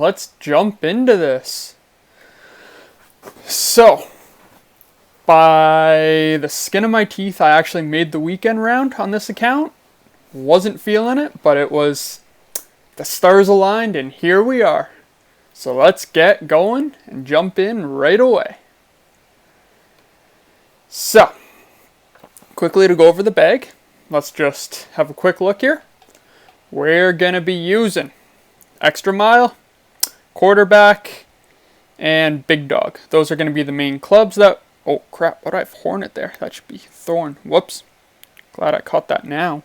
let's jump into this. So, by the skin of my teeth, I actually made the weekend round on this account. Wasn't feeling it, but it was, the stars aligned, and here we are. So let's get going and jump in right away. So, quickly to go over the bag, let's just have a quick look here. We're going to be using extra mile, quarterback, and big dog. Those are going to be the main clubs that... Oh crap, why do I have hornet there? That should be thorn. Whoops. Glad I caught that now.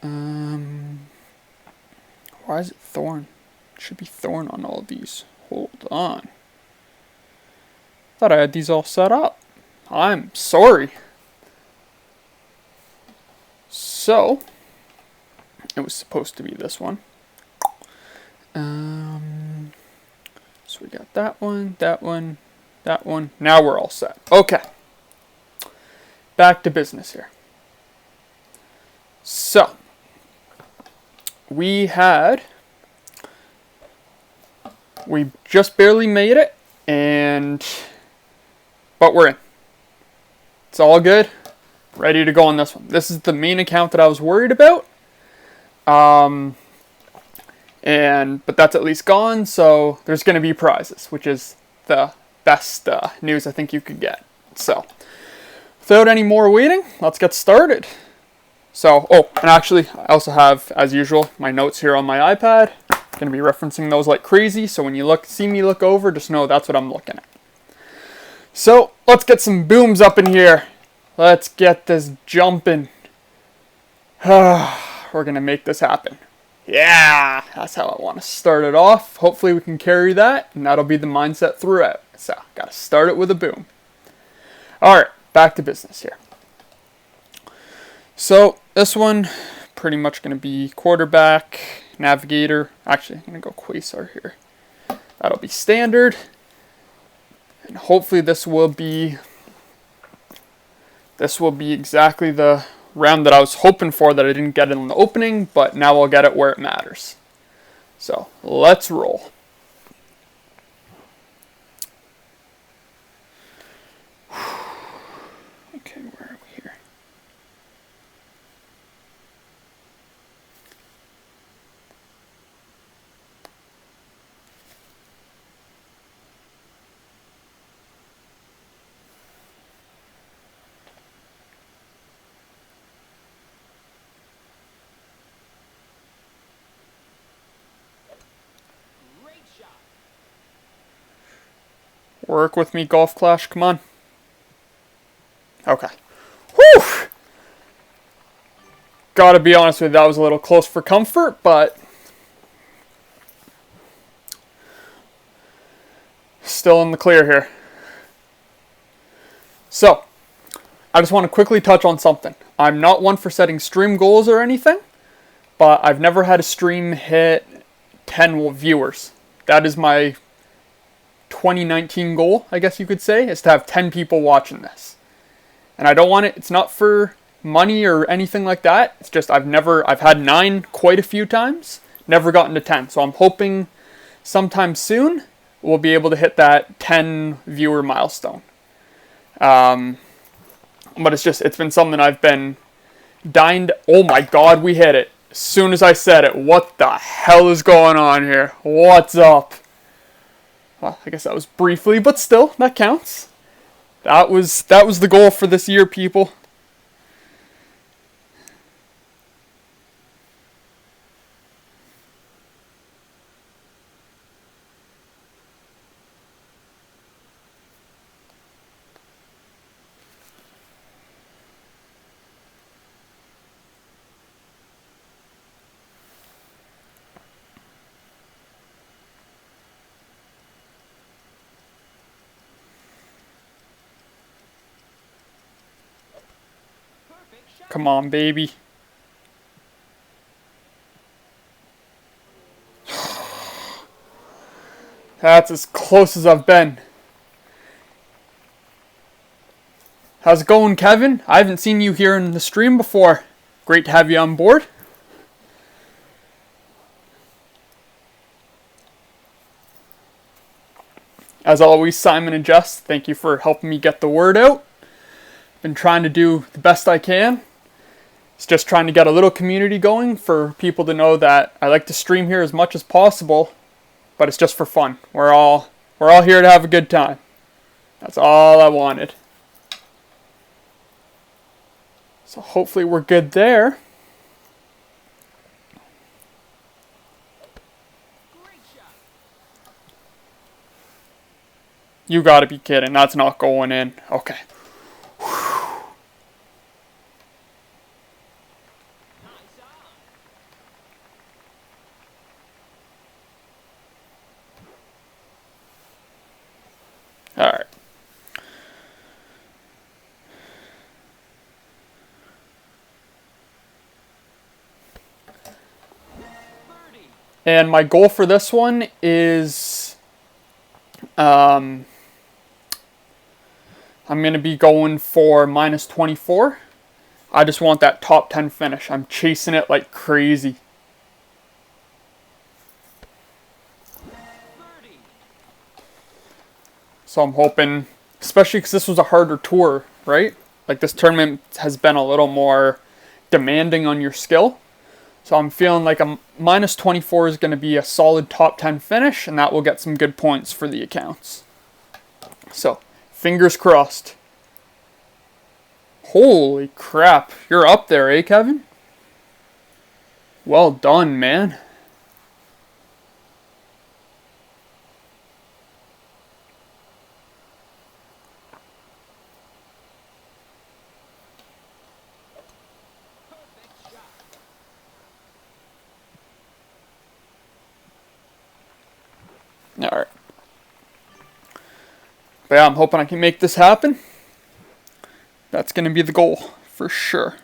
Why is it thorn? It should be thorn on all of these. Hold on. Thought I had these all set up. I'm sorry. So, it was supposed to be this one. So we got that one, that one, that one. Now we're all set. Okay. Back to business here. So, we just barely made it, but we're in. It's all good. Ready to go on this one. This is the main account that I was worried about. But that's at least gone, so there's going to be prizes, which is the best news I think you could get. So, without any more waiting, let's get started. So, and actually, I also have, as usual, my notes here on my iPad. Going to be referencing those like crazy, so when you see me look over, just know that's what I'm looking at. So, let's get some booms up in here. Let's get this jumping. We're going to make this happen. Yeah, that's how I want to start it off. Hopefully we can carry that, and that'll be the mindset throughout. So, got to start it with a boom. Alright, back to business here. So, this one, pretty much going to be quarterback, navigator. Actually, I'm going to go quasar here. That'll be standard. And hopefully this will be exactly the round that I was hoping for that I didn't get in the opening, but now I'll get it where it matters. So, let's roll. Okay, where are we here? Work with me, Golf Clash, come on. Okay. Whew! Gotta be honest with you, that was a little close for comfort, but still in the clear here. So, I just want to quickly touch on something. I'm not one for setting stream goals or anything, but I've never had a stream hit 10 viewers. That is my 2019 goal, I guess you could say, is to have 10 people watching this. And I don't want it, it's not for money or anything like that. It's just I've had 9 quite a few times, never gotten to 10. So I'm hoping sometime soon we'll be able to hit that 10 viewer milestone. But it's been something I've been dying to, oh my god, we hit it. As soon as I said it, what the hell is going on here? What's up? Well, I guess that was briefly, but still, that counts. That was the goal for this year, people. Come on, baby. That's as close as I've been. How's it going, Kevin? I haven't seen you here in the stream before. Great to have you on board. As always, Simon and Jess, thank you for helping me get the word out. Been trying to do the best I can. It's just trying to get a little community going for people to know that I like to stream here as much as possible, but it's just for fun. We're all here to have a good time. That's all I wanted. So hopefully we're good there. You gotta be kidding. That's not going in. Okay. Alright. And my goal for this one is I'm going to be going for minus 24. I just want that top 10 finish. I'm chasing it like crazy. So I'm hoping, especially because this was a harder tour, right? Like this tournament has been a little more demanding on your skill. So I'm feeling like a minus 24 is going to be a solid top 10 finish, and that will get some good points for the accounts. So, fingers crossed. Holy crap. You're up there, eh, Kevin? Well done, man. Alright. But yeah, I'm hoping I can make this happen. That's going to be the goal, for sure.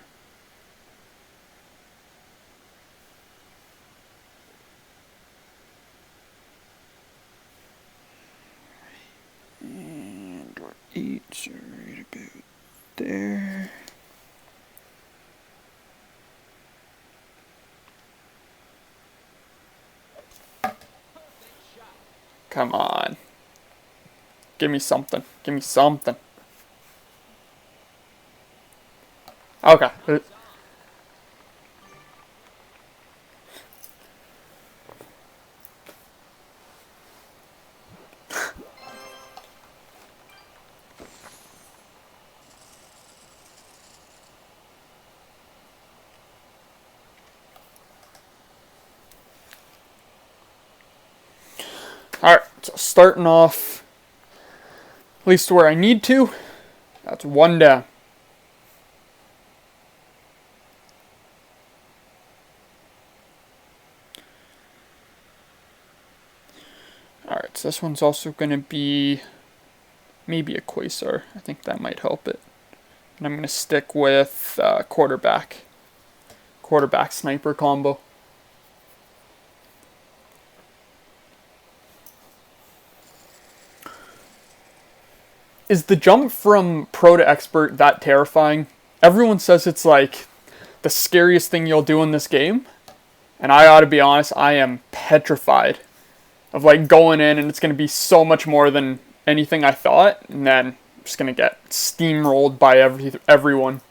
And our 8's right about there. Come on. Give me something. Give me something. Okay. Alright, so starting off at least where I need to. That's one down. Alright, so this one's also going to be maybe a Quasar. I think that might help it. And I'm going to stick with quarterback sniper combo. Is the jump from pro to expert that terrifying? Everyone says it's like the scariest thing you'll do in this game. And I ought to be honest, I am petrified of like going in and it's going to be so much more than anything I thought. And then I'm just going to get steamrolled by everyone.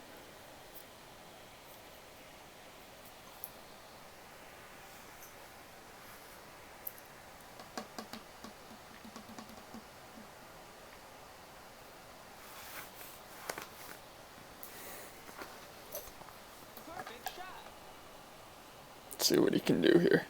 See what he can do here.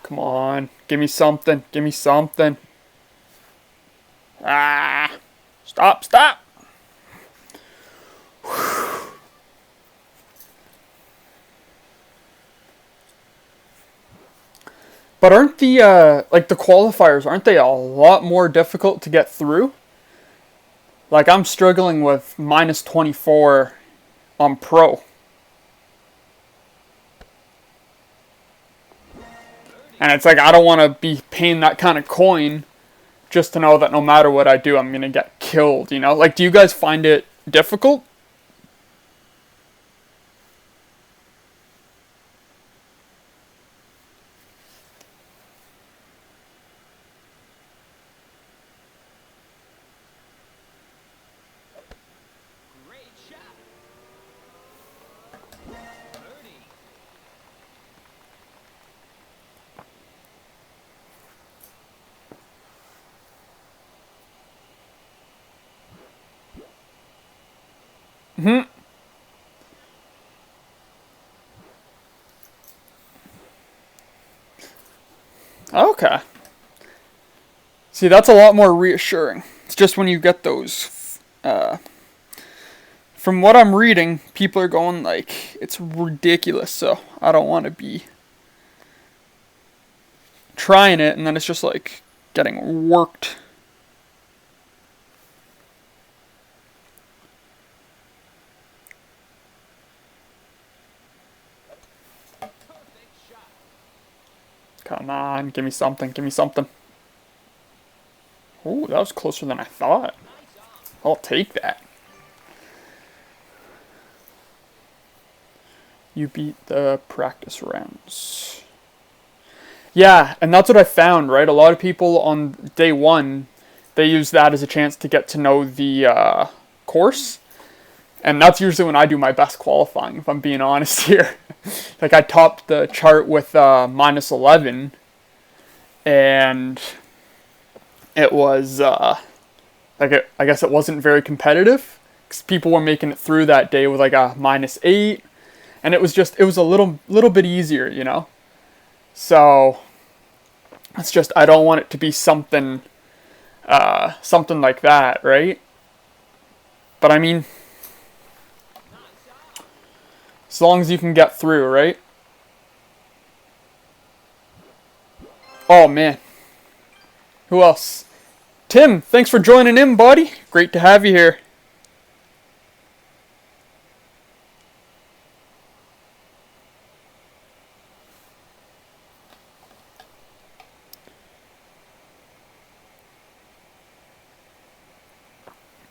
Come on. Give me something. Give me something. Ah. Stop, stop. But aren't the, like the qualifiers, aren't they a lot more difficult to get through? Like I'm struggling with minus 24 on Pro. And it's like, I don't want to be paying that kind of coin just to know that no matter what I do, I'm going to get killed, you know? Like, do you guys find it difficult? Mm-hmm. Okay. See, that's a lot more reassuring. It's just when you get those, from what I'm reading, people are going like, it's ridiculous, so I don't want to be trying it, and then it's just like getting worked. Come on, give me something, give me something. Ooh, that was closer than I thought. I'll take that. You beat the practice rounds. Yeah, and that's what I found, right? A lot of people on day one, they use that as a chance to get to know the course. And that's usually when I do my best qualifying, if I'm being honest here. Like, I topped the chart with minus 11. And it was, I guess it wasn't very competitive. Because people were making it through that day with like a minus 8. And it was a little bit easier, you know? So, it's just, I don't want it to be something like that, right? But I mean, as long as you can get through, right? Oh, man. Who else? Tim, thanks for joining in, buddy. Great to have you here.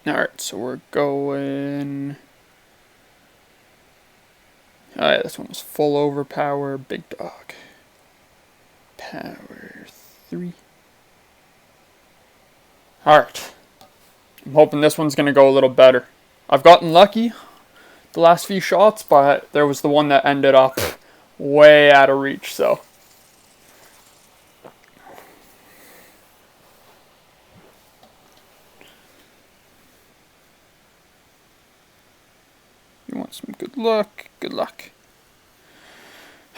Alright, so we're going... Alright, this one was full overpower, big dog. Power 3. Alright. I'm hoping this one's going to go a little better. I've gotten lucky the last few shots, but there was the one that ended up way out of reach, so... You want some good luck? Good luck.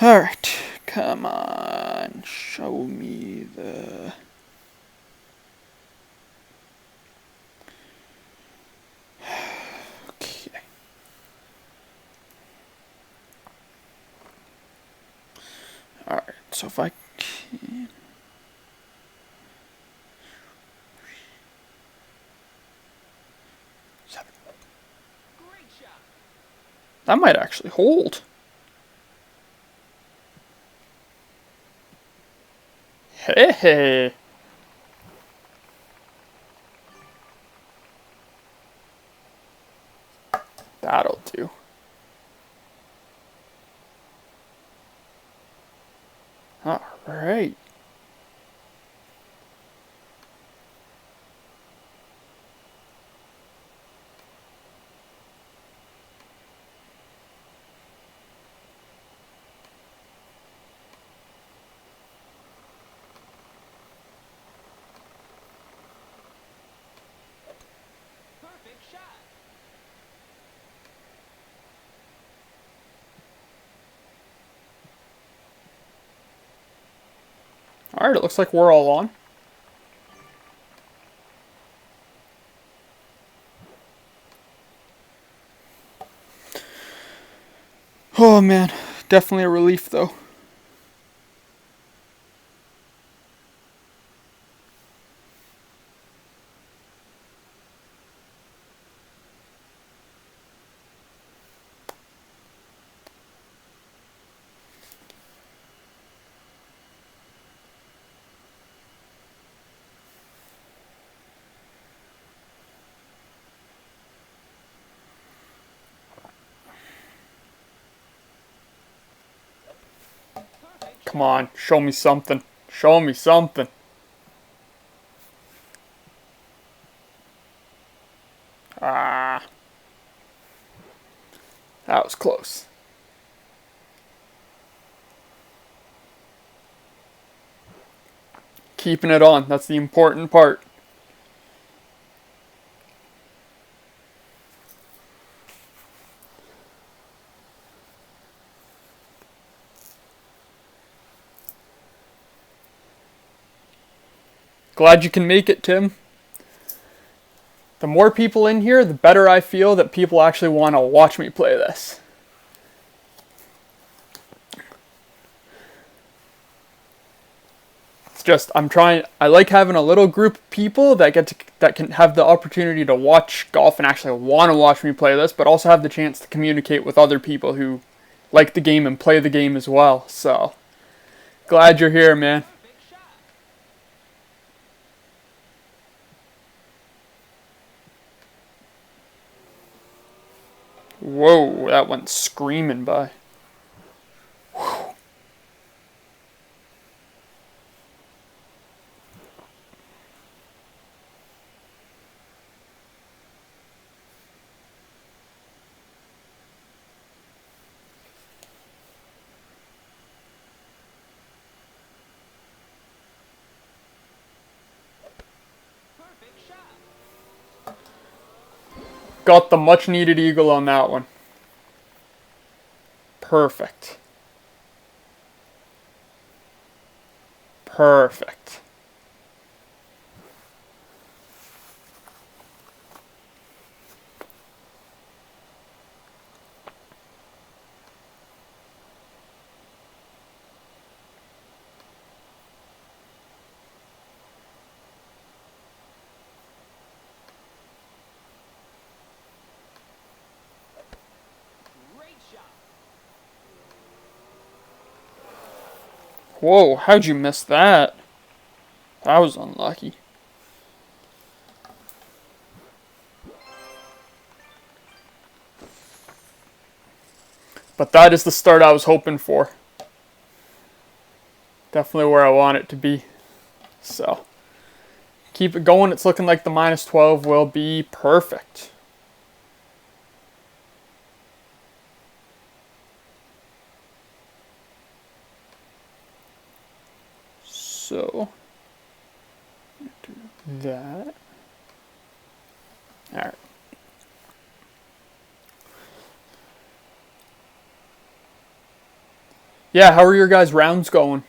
Alright, come on, show me the... Okay. Alright, so if I can... That might actually hold. Hey. That'll do. All right. Alright, it looks like we're all on. Oh man, definitely a relief though. Come on, show me something. Show me something. Ah. That was close. Keeping it on, that's the important part. Glad you can make it, Tim. The more people in here, the better I feel that people actually want to watch me play this. It's just, I like having a little group of people that can have the opportunity to watch golf and actually want to watch me play this, but also have the chance to communicate with other people who like the game and play the game as well. So, glad you're here, man. Whoa, that went screaming by. Whew. Got the much needed eagle on that one. Perfect. Perfect. Whoa, how'd you miss that? That was unlucky. But that is the start I was hoping for. Definitely where I want it to be. So, keep it going. It's looking like the minus 12 will be perfect. So, do that. Alright. Yeah, how are your guys' rounds going?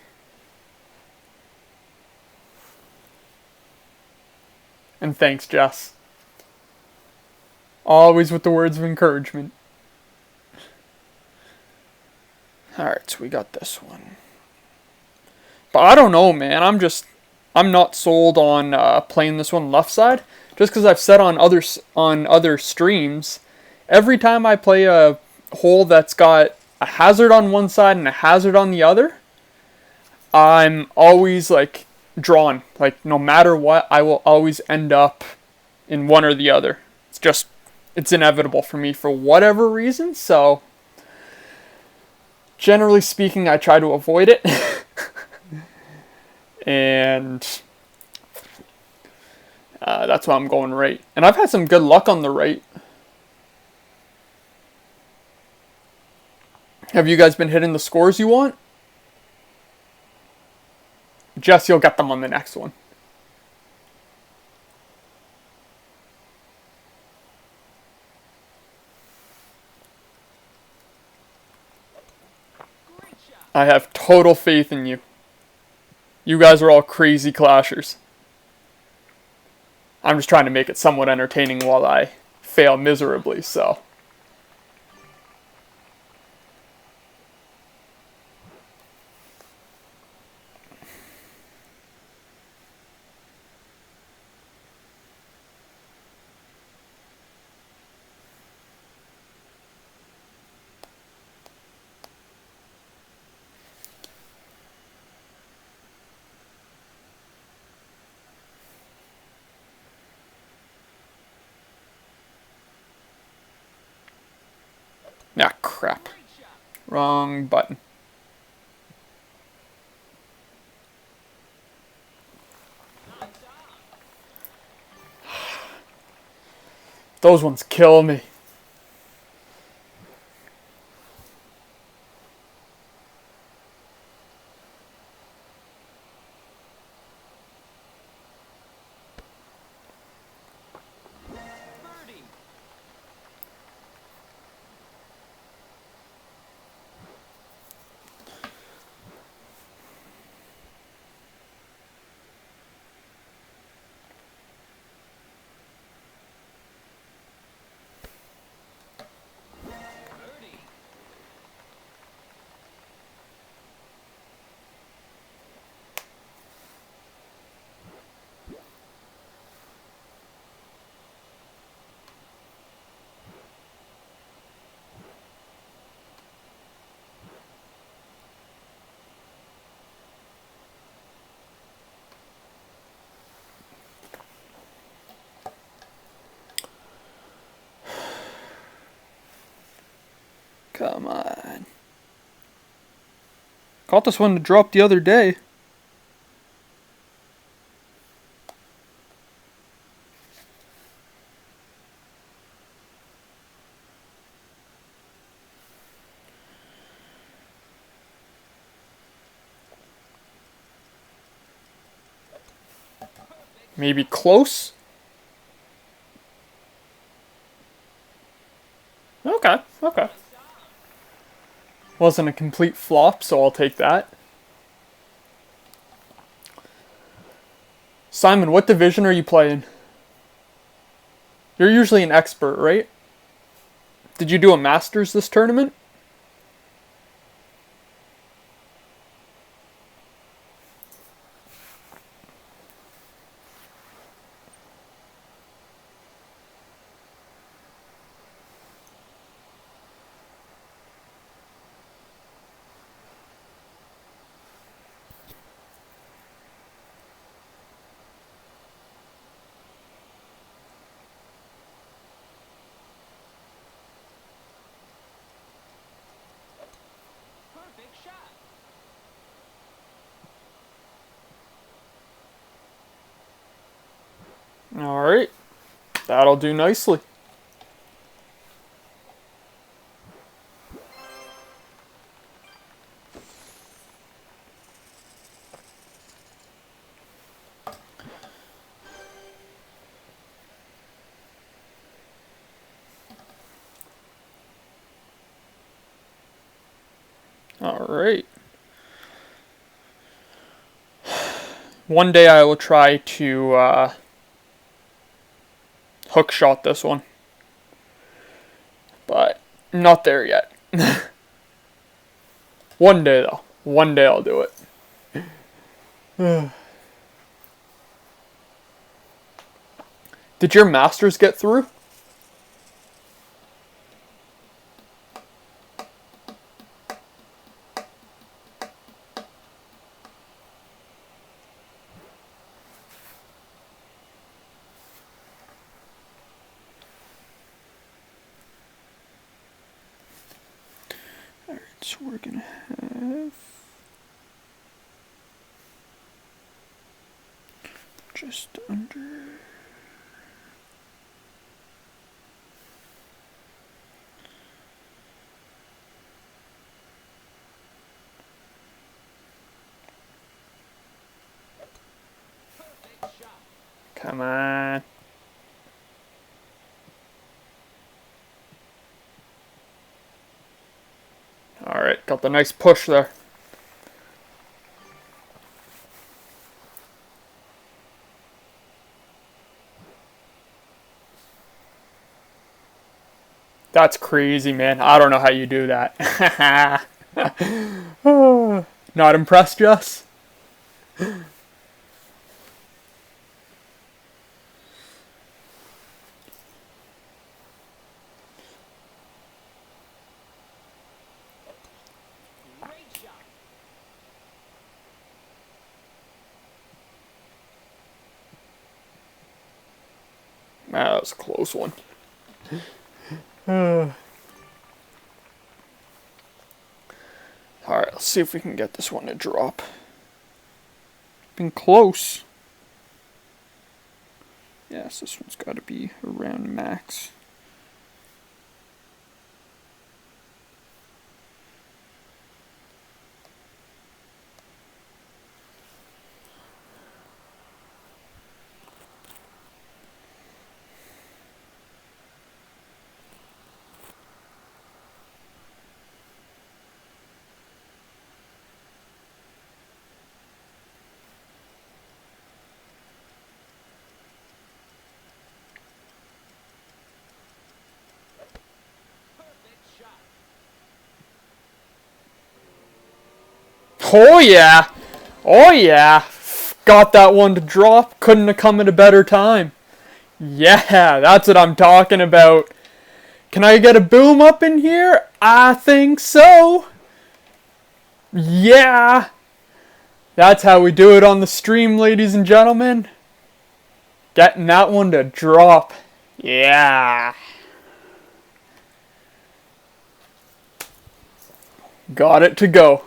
And thanks, Jess. Always with the words of encouragement. Alright, so we got this one. But I don't know, man. I'm not sold on playing this one left side. Just because I've said on other streams, every time I play a hole that's got a hazard on one side and a hazard on the other, I'm always like drawn. Like no matter what, I will always end up in one or the other. It's inevitable for me for whatever reason. So generally speaking, I try to avoid it. And that's why I'm going right. And I've had some good luck on the right. Have you guys been hitting the scores you want? Jess, you'll get them on the next one. I have total faith in you. You guys are all crazy clashers. I'm just trying to make it somewhat entertaining while I fail miserably, so. Ah, crap. Wrong button. Those ones kill me. Come on. Caught this one to drop the other day. Maybe close? Okay, okay. Wasn't a complete flop, so I'll take that. Simon, what division are you playing? You're usually an expert, right? Did you do a Masters this tournament? Alright. That'll do nicely. Alright. One day I will try to hook shot this one. But not there yet. One day though. One day I'll do it. Did your Masters get through? Alright, so we're gonna have just under. Come on. Alright, got the nice push there. That's crazy, man. I don't know how you do that. Not impressed, Jess? That was a close one. Alright, let's see if we can get this one to drop. Been close. Yes, this one's got to be around max. Oh yeah! Oh yeah! Got that one to drop. Couldn't have come at a better time. Yeah, that's what I'm talking about. Can I get a boom up in here? I think so. Yeah! That's how we do it on the stream, ladies and gentlemen. Getting that one to drop. Yeah. Got it to go.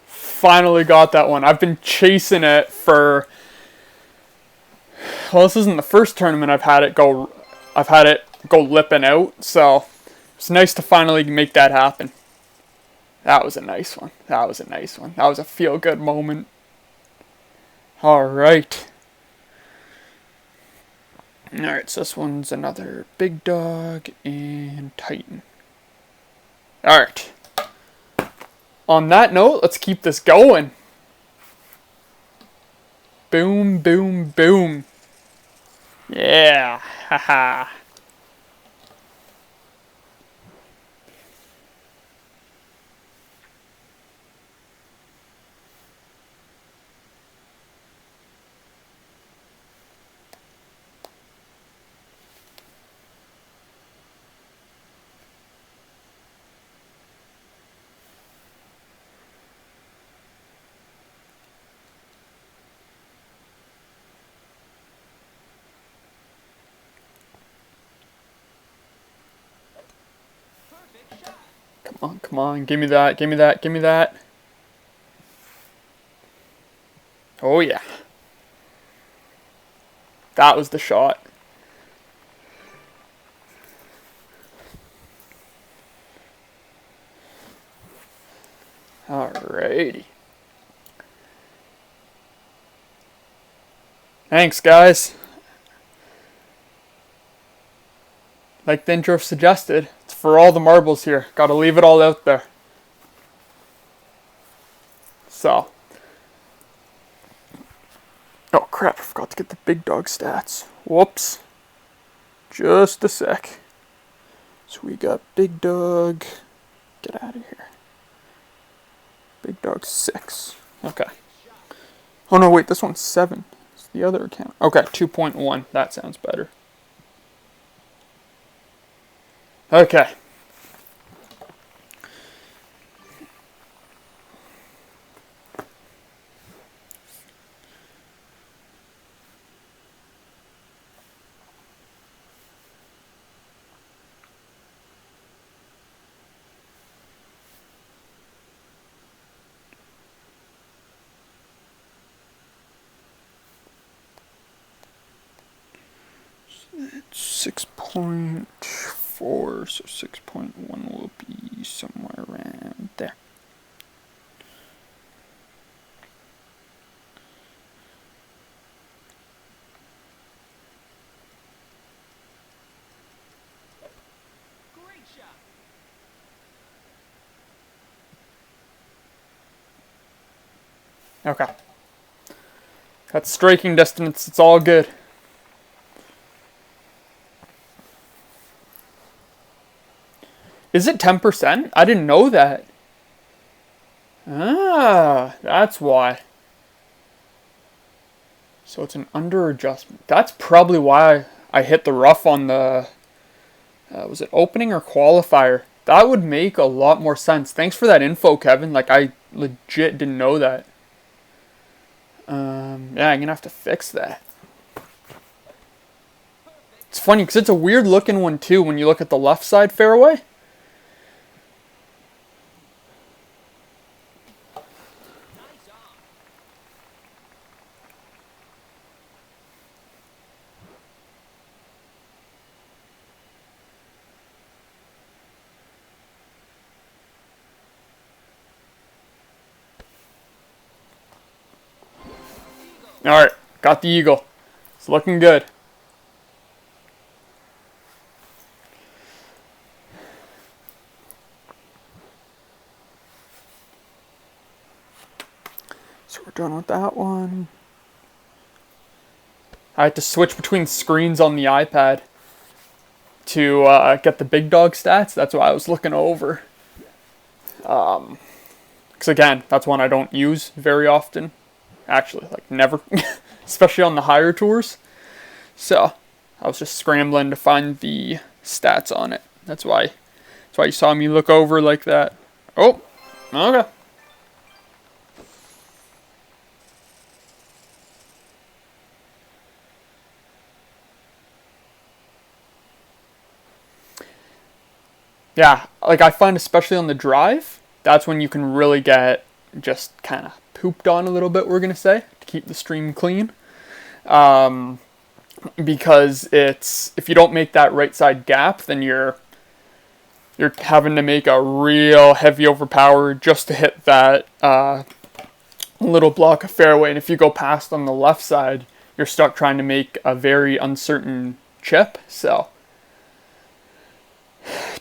Finally got that one. I've been chasing it for... Well, this isn't the first tournament I've had it go lipping out, so it's nice to finally make that happen. That was a nice one. That was a nice one. That was a feel-good moment. Alright. Alright, so this one's another Big Dog and Titan. Alright. On that note, let's keep this going. Boom, boom, boom. Yeah, haha. Come on, give me that, give me that, give me that. Oh yeah. That was the shot. Alrighty. Thanks, guys. Like the intro suggested, it's for all the marbles here. Gotta leave it all out there. So. Oh crap, I forgot to get the Big Dog stats. Whoops. Just a sec. So we got Big Dog. Get out of here. Big Dog 6. Okay. Oh no, wait, this one's 7. It's the other account. Okay, 2.1. That sounds better. Okay. It's 6.4, so 6.1 will be somewhere around there. Okay. That's striking distance. It's all good. Is it 10%? I didn't know that. Ah, that's why. So it's an under adjustment. That's probably why I hit the rough on the, was it opening or qualifier? That would make a lot more sense. Thanks for that info, Kevin. Like, I legit didn't know that. Yeah, I'm going to have to fix that. It's funny because it's a weird looking one too when you look at the left side fairway. Alright, got the eagle. It's looking good. So we're done with that one. I had to switch between screens on the iPad to get the big dog stats. That's why I was looking over. Because again, that's one I don't use very often. Actually, like never. Especially on the higher tours. So, I was just scrambling to find the stats on it. That's why you saw me look over like that. Oh, okay. Yeah, like I find especially on the drive, that's when you can really get just kind of pooped on a little bit, we're going to say, to keep the stream clean. Because if you don't make that right side gap, then you're having to make a real heavy overpower just to hit that little block of fairway. And if you go past on the left side, you're stuck trying to make a very uncertain chip. So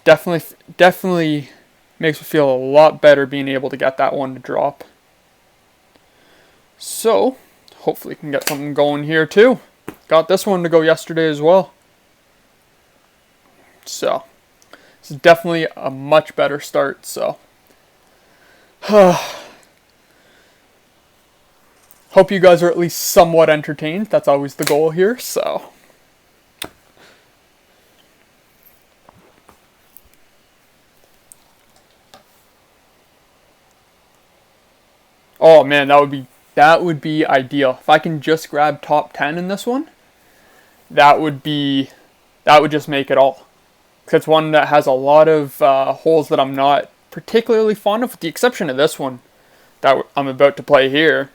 definitely makes me feel a lot better being able to get that one to drop. So hopefully we can get something going here too. Got this one to go yesterday as well. So this is definitely a much better start. So hope you guys are at least somewhat entertained. That's always the goal here. So oh man, that would be ideal. If I can just grab top 10 in this one, that would just make it all. Because it's one that has a lot of holes that I'm not particularly fond of, with the exception of this one that I'm about to play here.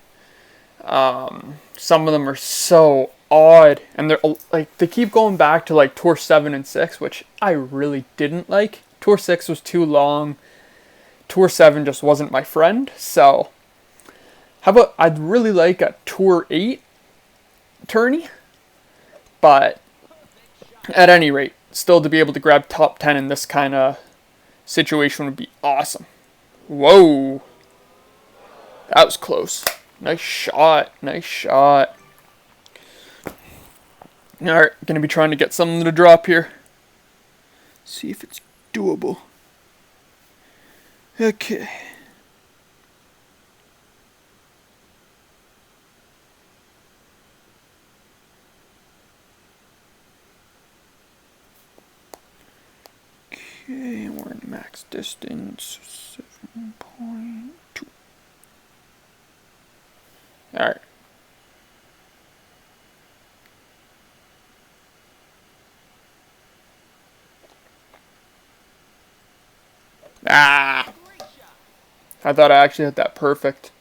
Some of them are so odd, and they're like, they keep going back to like Tour 7 and 6, which I really didn't like. Tour 6 was too long. Tour 7 just wasn't my friend. So how about, I'd really like a Tour 8 tourney, but at any rate, still to be able to grab top 10 in this kind of situation would be awesome. Whoa. That was close. Nice shot. Nice shot. Alright, gonna be trying to get something to drop here. See if it's doable. Okay. Okay, we're in max distance 7.2. Alright. Ah! I thought I actually hit that perfect.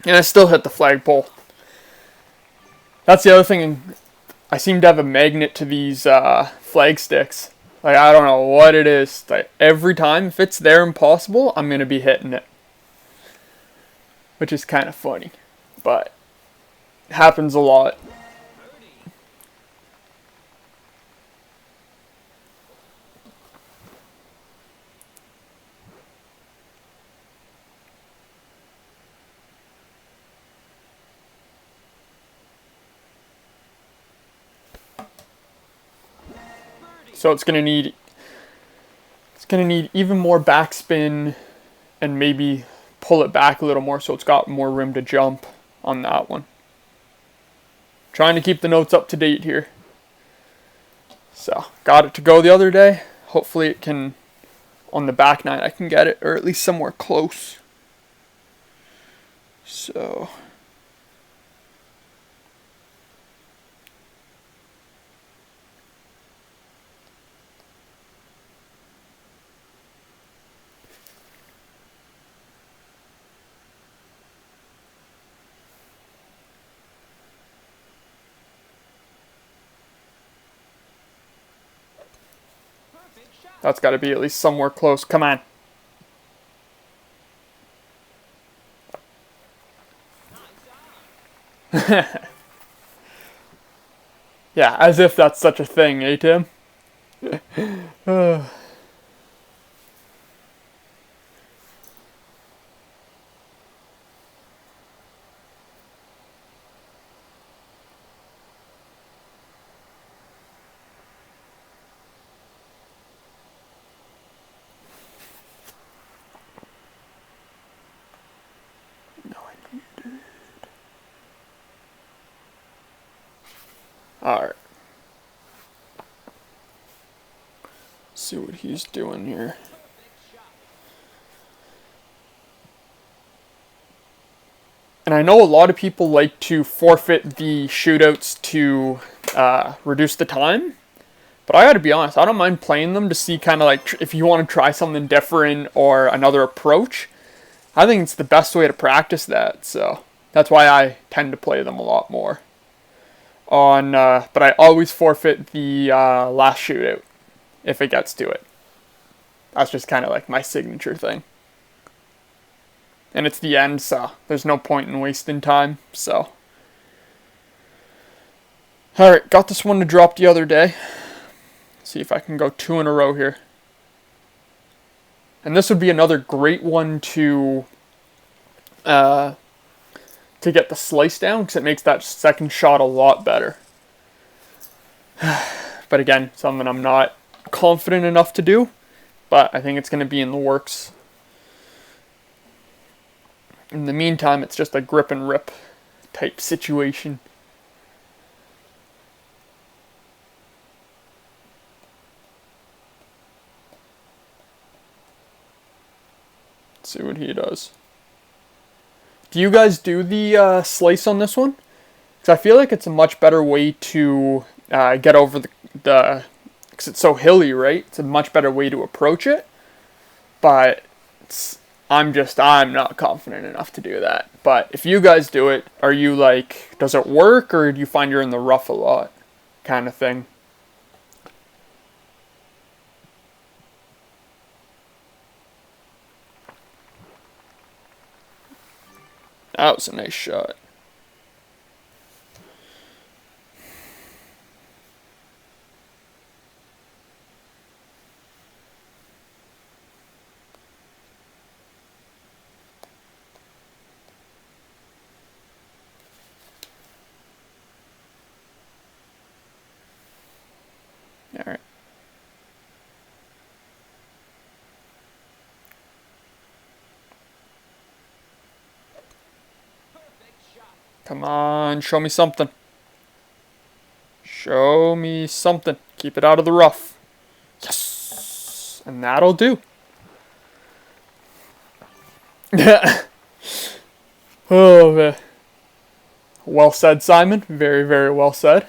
And I still hit the flagpole. That's the other thing. I seem to have a magnet to these flag sticks. Like, I don't know what it is. Like, every time, if it's there and possible, I'm going to be hitting it. Which is kind of funny. But it happens a lot. So it's gonna need even more backspin and maybe pull it back a little more so it's got more room to jump on that one. Trying to keep the notes up to date here. So got it to go the other day. Hopefully it can, on the back nine I can get it, or at least somewhere close. So that's got to be at least somewhere close. Come on. Yeah, as if that's such a thing, eh, Tim? Alright. See what he's doing here. And I know a lot of people like to forfeit the shootouts to reduce the time. But I gotta be honest, I don't mind playing them to see kind of like if you want to try something different or another approach. I think it's the best way to practice that. So that's why I tend to play them a lot more. But I always forfeit the last shootout if it gets to it. That's just kind of like my signature thing. And it's the end, so there's no point in wasting time. So, alright, got this one to drop the other day. See if I can go 2 in a row here. And this would be another great one to get the slice down, because it makes that second shot a lot better. But again, something I'm not confident enough to do, but I think it's going to be in the works. In the meantime, it's just a grip and rip type situation. Let's see what he does. Do you guys do the slice on this one? Because I feel like it's a much better way to get over the because it's so hilly, right? It's a much better way to approach it. But I'm not confident enough to do that. But if you guys do it, are you like, does it work, or do you find you're in the rough a lot kind of thing? That was a nice shot. All right. Come on, show me something. Show me something. Keep it out of the rough. Yes! And that'll do. Oh, man. Well said, Simon. Very, very well said.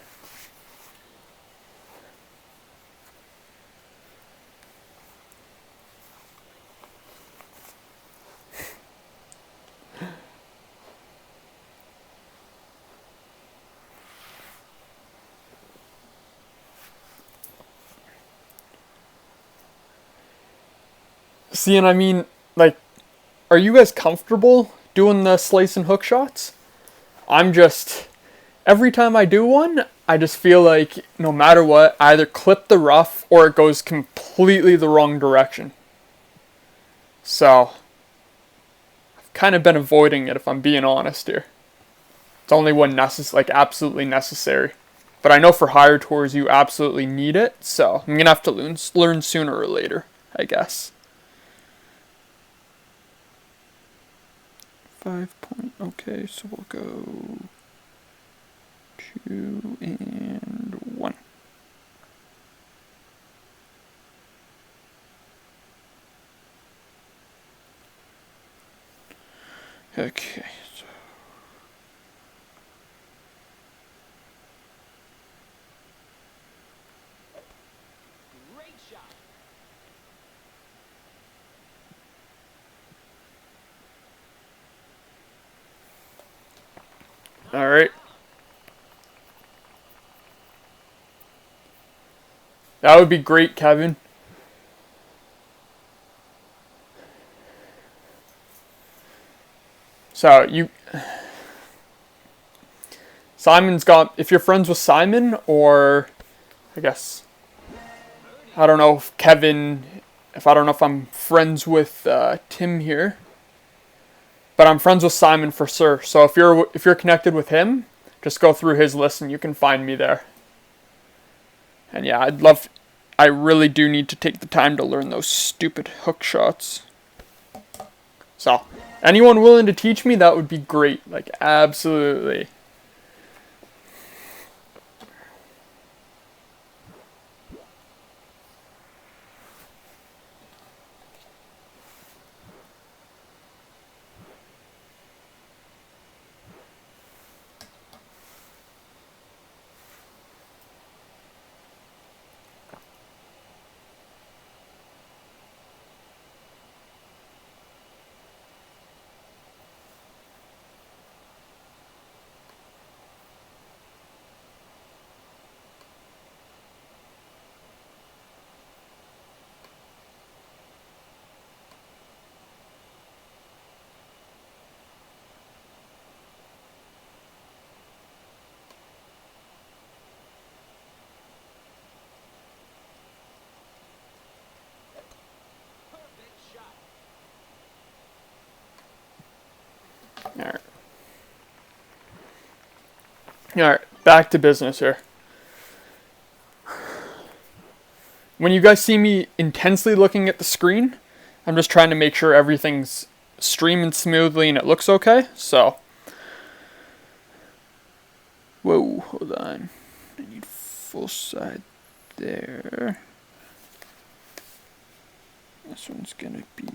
See, and I mean, like, are you guys comfortable doing the slice and hook shots? Every time I do one, I just feel like no matter what, I either clip the rough or it goes completely the wrong direction. So, I've kind of been avoiding it if I'm being honest here. It's only when absolutely necessary. But I know for higher tours you absolutely need it, so I'm going to have to learn sooner or later, I guess. 5 point, okay, so we'll go 2 and 1. Okay, so Great shot. all right. That would be great, Kevin. So Simon's got, if you're friends with Simon, or I guess, I don't know if Kevin, I don't know if I'm friends with Tim here, but I'm friends with Simon for sure. So if you're connected with him, just go through his list and you can find me there. And yeah, I really do need to take the time to learn those stupid hook shots. So, anyone willing to teach me, that would be great. Like, absolutely. Alright. Alright, back to business here. When you guys see me intensely looking at the screen, I'm just trying to make sure everything's streaming smoothly and it looks okay. So, whoa, hold on. I need full side there. This one's gonna be...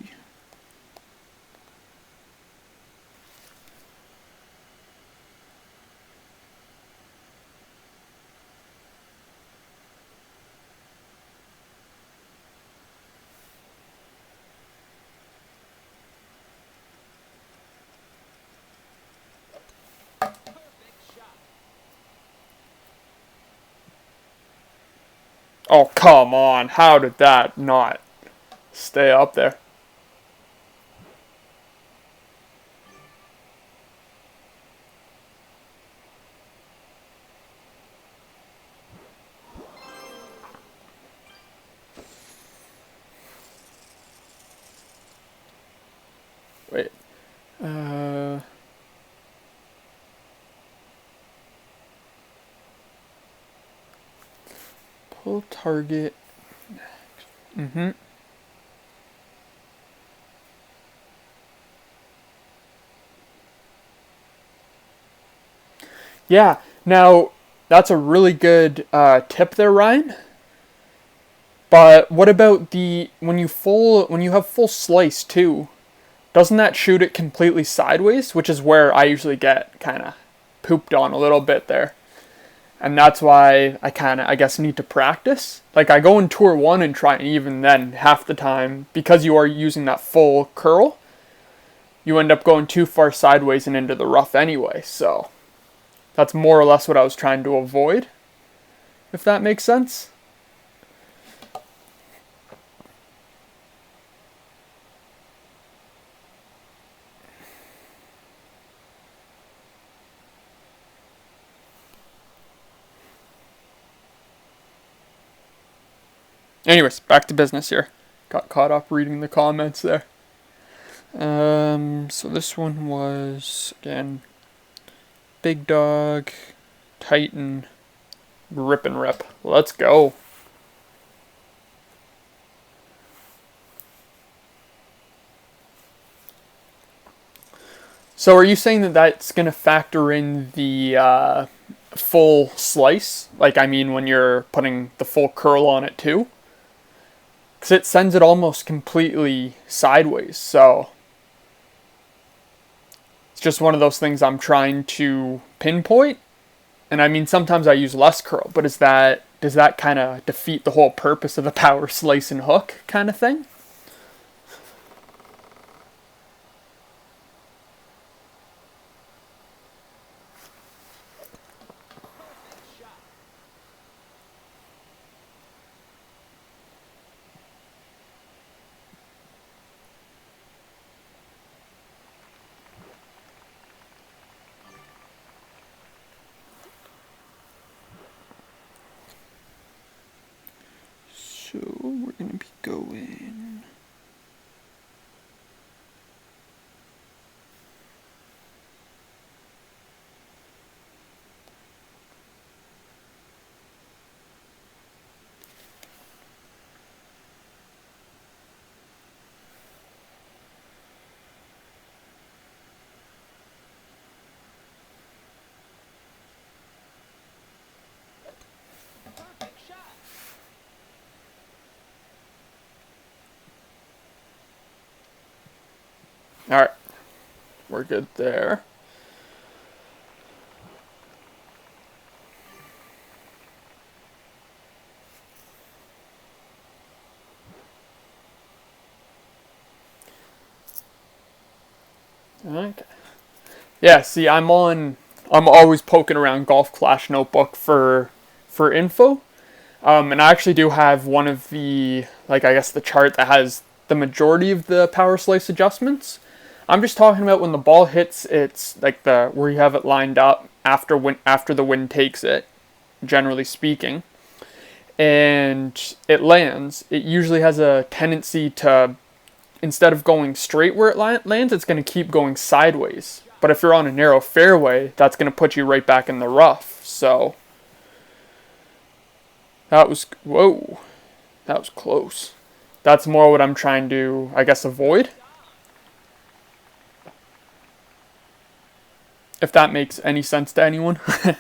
Oh, come on. How did that not stay up there? Wait. Pull target. Mm-hmm. Yeah. Now, that's a really good tip there, Ryan. But what about when you have full slice too? Doesn't that shoot it completely sideways? Which is where I usually get kind of pooped on a little bit there. And that's why I guess, need to practice. Like, I go in tour 1 and try, and even then, half the time, because you are using that full curl, you end up going too far sideways and into the rough anyway. So, that's more or less what I was trying to avoid, if that makes sense. Anyways, back to business here. Got caught up reading the comments there. So this one was, again, Big Dog, Titan, Rip and rip. Let's go. So are you saying that that's going to factor in the full slice? Like, I mean, when you're putting the full curl on it too? Because it sends it almost completely sideways. So it's just one of those things I'm trying to pinpoint. And I mean, sometimes I use less curl, but does that kind of defeat the whole purpose of the power slice and hook kind of thing? So we're going to be going. Perfect shot. All right, we're good there. Okay. Yeah, see, I'm always poking around Golf Clash Notebook for info. And I actually do have one of the, like, I guess the chart that has the majority of the power slice adjustments. I'm just talking about when the ball hits, it's like the where you have it lined up after the wind takes it, generally speaking, and it lands. It usually has a tendency to, instead of going straight where it lands, it's going to keep going sideways. But if you're on a narrow fairway, that's going to put you right back in the rough. So that was, whoa, that was close. That's more what I'm trying to, I guess, avoid. If that makes any sense to anyone. So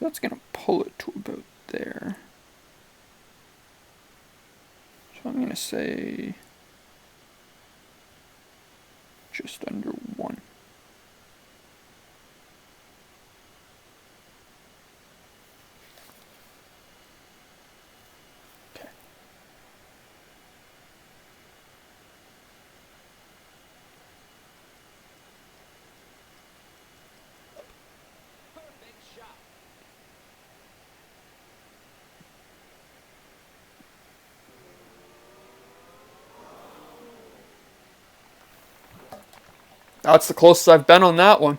that's going to pull it to about there. So I'm going to say just under 1. Okay. Perfect shot. That's the closest I've been on that one.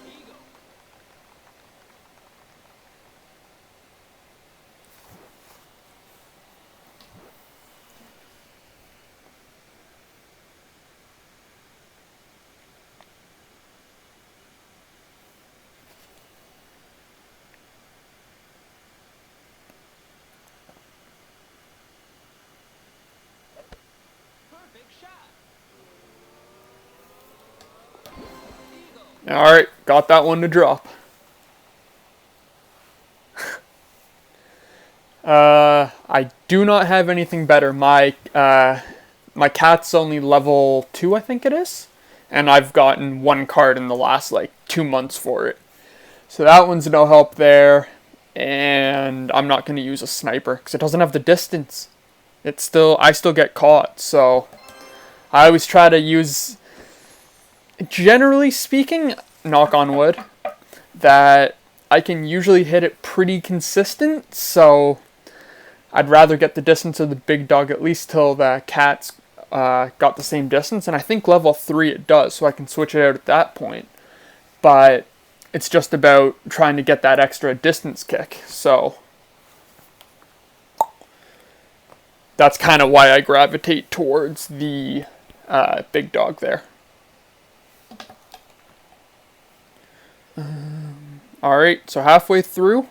Eagle. Perfect shot. Eagle. Alright, got that one to drop. I do not have anything better. My cat's only level 2, I think it is. And I've gotten 1 card in the last, like, 2 months for it. So that one's no help there. And I'm not going to use a sniper, because it doesn't have the distance. I still get caught, so I always try to use, generally speaking, knock on wood, that I can usually hit it pretty consistent, so I'd rather get the distance of the big dog at least till the cat's got the same distance, and I think level 3 it does, so I can switch it out at that point. But it's just about trying to get that extra distance kick, so that's kind of why I gravitate towards the big dog there. Alright, so halfway through,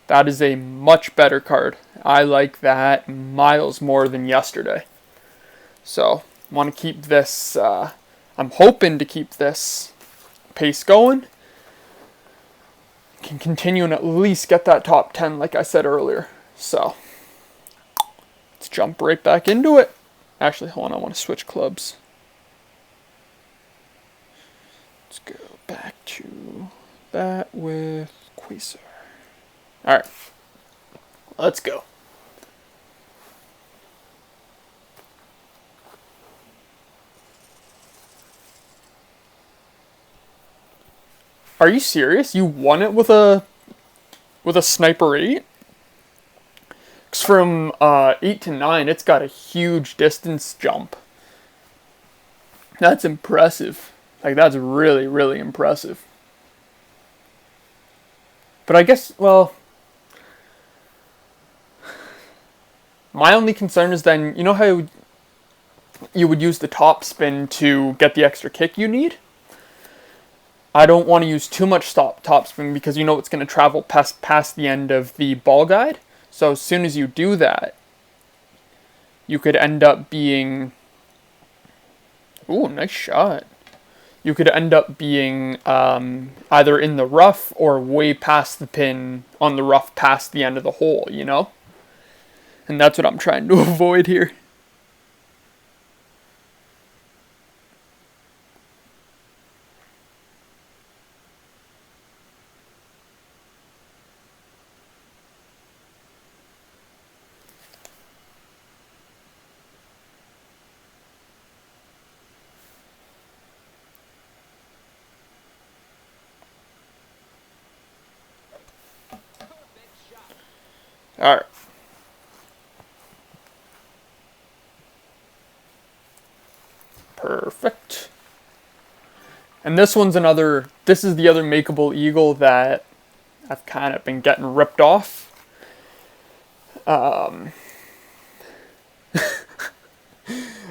that is a much better card. I like that miles more than yesterday. So, want to keep this, I'm hoping to keep this pace going. Can continue and at least get that top 10 like I said earlier. So, let's jump right back into it. Actually, hold on, I want to switch clubs. Let's go back to that with Quasar. Alright, let's go. Are you serious? You won it with a sniper 8? 'Cause from 8 to 9, it's got a huge distance jump. That's impressive. Like, that's really, really impressive. But I guess, well, my only concern is then, you know how you would use the top spin to get the extra kick you need? I don't want to use too much top spin because you know it's going to travel past the end of the ball guide. So as soon as you do that, you could end up being... Ooh, nice shot. You could end up being either in the rough or way past the pin on the rough past the end of the hole, you know? And that's what I'm trying to avoid here. Alright. Perfect. And this one's another, this is the other makeable eagle that I've kind of been getting ripped off. Oh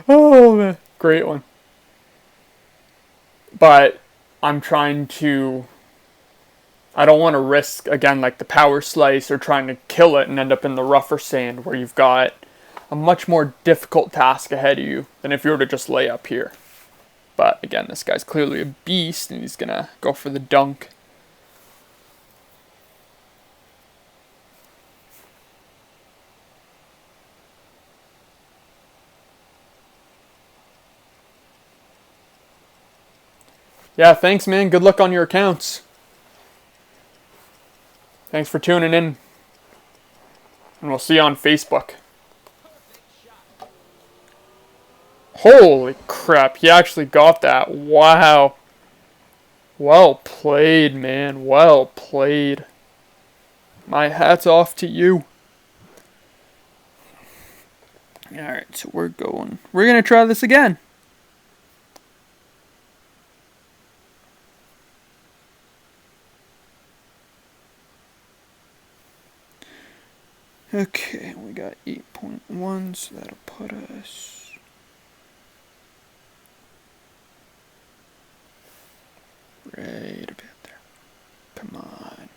man, great one. But I'm trying to, I don't want to risk, again, like the power slice or trying to kill it and end up in the rougher sand where you've got a much more difficult task ahead of you than if you were to just lay up here. But again, this guy's clearly a beast and he's going to go for the dunk. Yeah, thanks, man. Good luck on your accounts. Thanks for tuning in. And we'll see you on Facebook. Holy crap, he actually got that. Wow. Well played, man. Well played. My hat's off to you. Alright, so we're going to try this again. Okay, we got 8.1, so that'll put us right about there. Come on.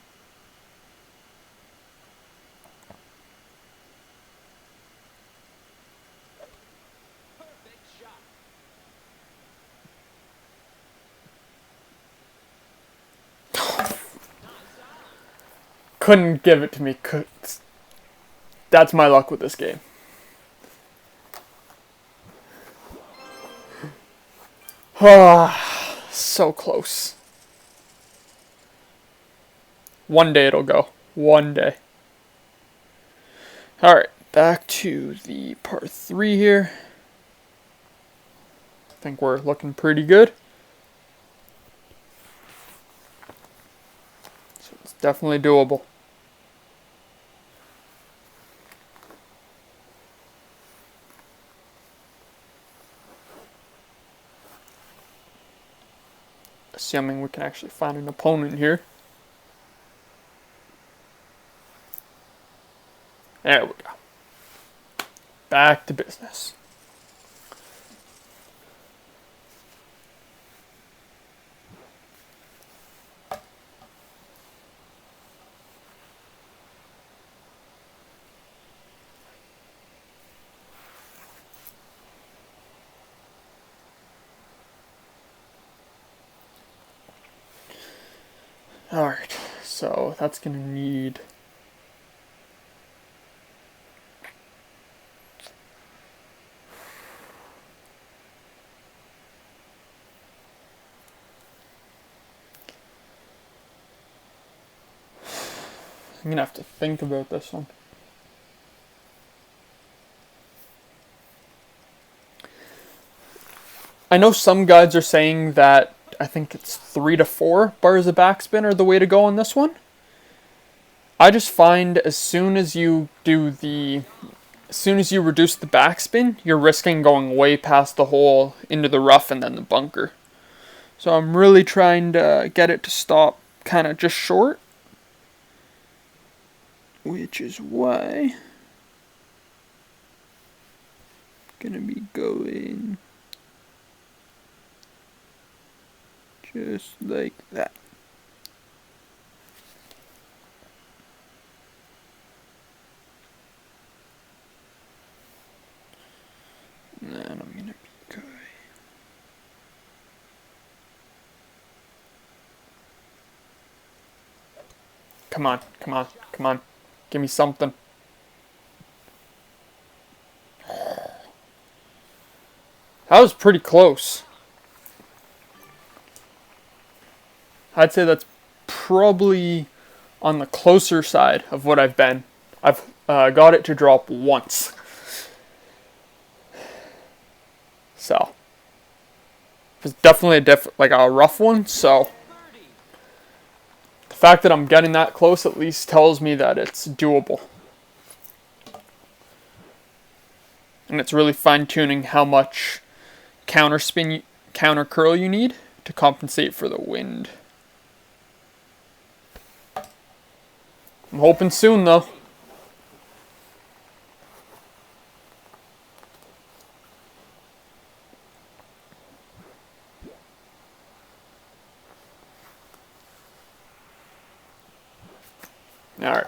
Couldn't give it to me. That's my luck with this game. Ah, so close. One day it'll go. One day. Alright, back to the part 3 here. I think we're looking pretty good. So it's definitely doable. assuming we can actually find an opponent here. There we go. Back to business. Alright, so that's going to need... I'm going to have to think about this one. I know some guides are saying that I think it's 3 to 4 bars of backspin are the way to go on this one. I just find as soon as you reduce the backspin, you're risking going way past the hole into the rough and then the bunker. So I'm really trying to get it to stop kind of just short, which is why I'm gonna be going just like that. And then I'm gonna be going. Come on, come on, come on. Give me something. That was pretty close. I'd say that's probably on the closer side of what I've been. I've got it to drop once. So, it's definitely a rough one, so the fact that I'm getting that close at least tells me that it's doable. And it's really fine-tuning how much counter spin, counter curl you need to compensate for the wind. I'm hoping soon though. All right.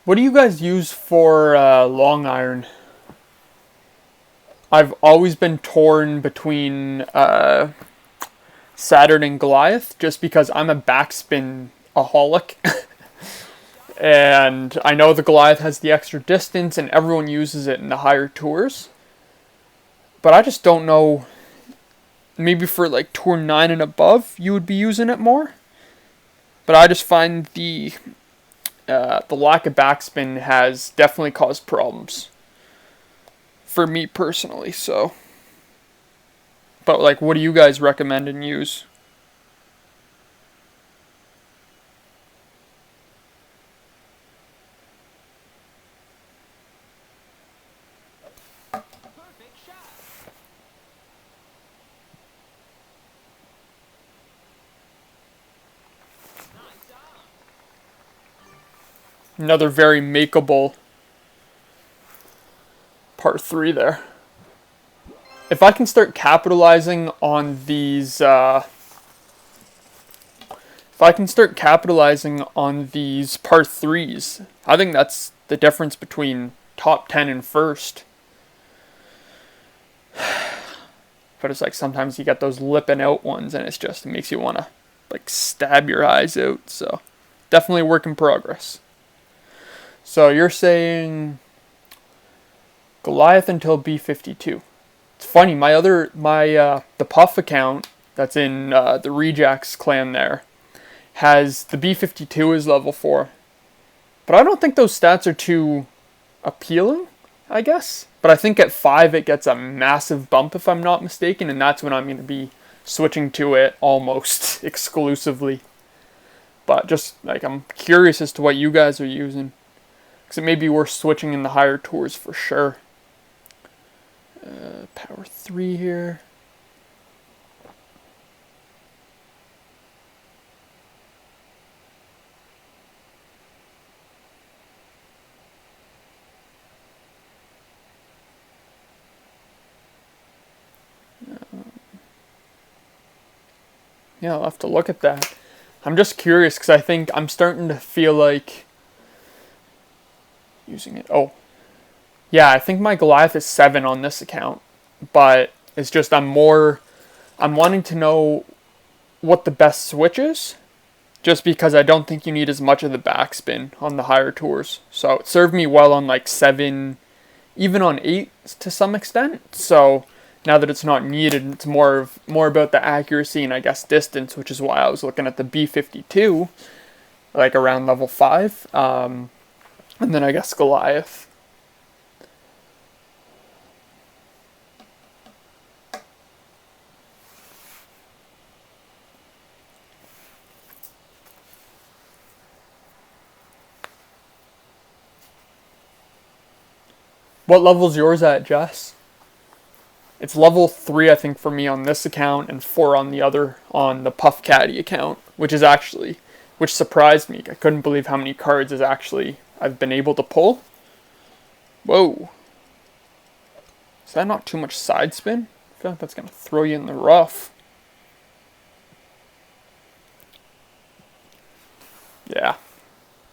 What do you guys use for long iron? I've always been torn between Saturn and Goliath just because I'm a backspin-aholic. And I know the Goliath has the extra distance and everyone uses it in the higher tours. But I just don't know, maybe for like tour 9 and above you would be using it more. But I just find the lack of backspin has definitely caused problems for me personally, so. But like, what do you guys recommend and use? Perfect shot. Nice on. Another very makeable par 3 there. If I can start capitalizing on these, par 3s, I think that's the difference between top 10 and first. But it's like sometimes you get those lipping out ones and it makes you want to like stab your eyes out. So definitely a work in progress. So you're saying Goliath until B52. It's funny, the Puff account that's in the Rejax clan there has the B52 as level 4. But I don't think those stats are too appealing. I guess. But I think at 5 it gets a massive bump if I'm not mistaken, and that's when I'm going to be switching to it almost exclusively. But just like I'm curious as to what you guys are using, because it may be worth switching in the higher tours for sure. Power 3 here. Yeah, I'll have to look at that. I'm just curious because I think I'm starting to feel like using it. Oh, yeah, I think my Goliath is 7 on this account, but it's just I'm wanting to know what the best switch is, just because I don't think you need as much of the backspin on the higher tours. So it served me well on like 7, even on 8 to some extent. So now that it's not needed, it's more about the accuracy and I guess distance, which is why I was looking at the B52, like around level 5, and then I guess Goliath. What level's yours at, Jess? It's level 3, I think, for me on this account, and 4 on the other, on the Puff Caddy account, which surprised me. I couldn't believe how many cards I've been able to pull. Whoa. Is that not too much side spin? I feel like that's going to throw you in the rough. Yeah,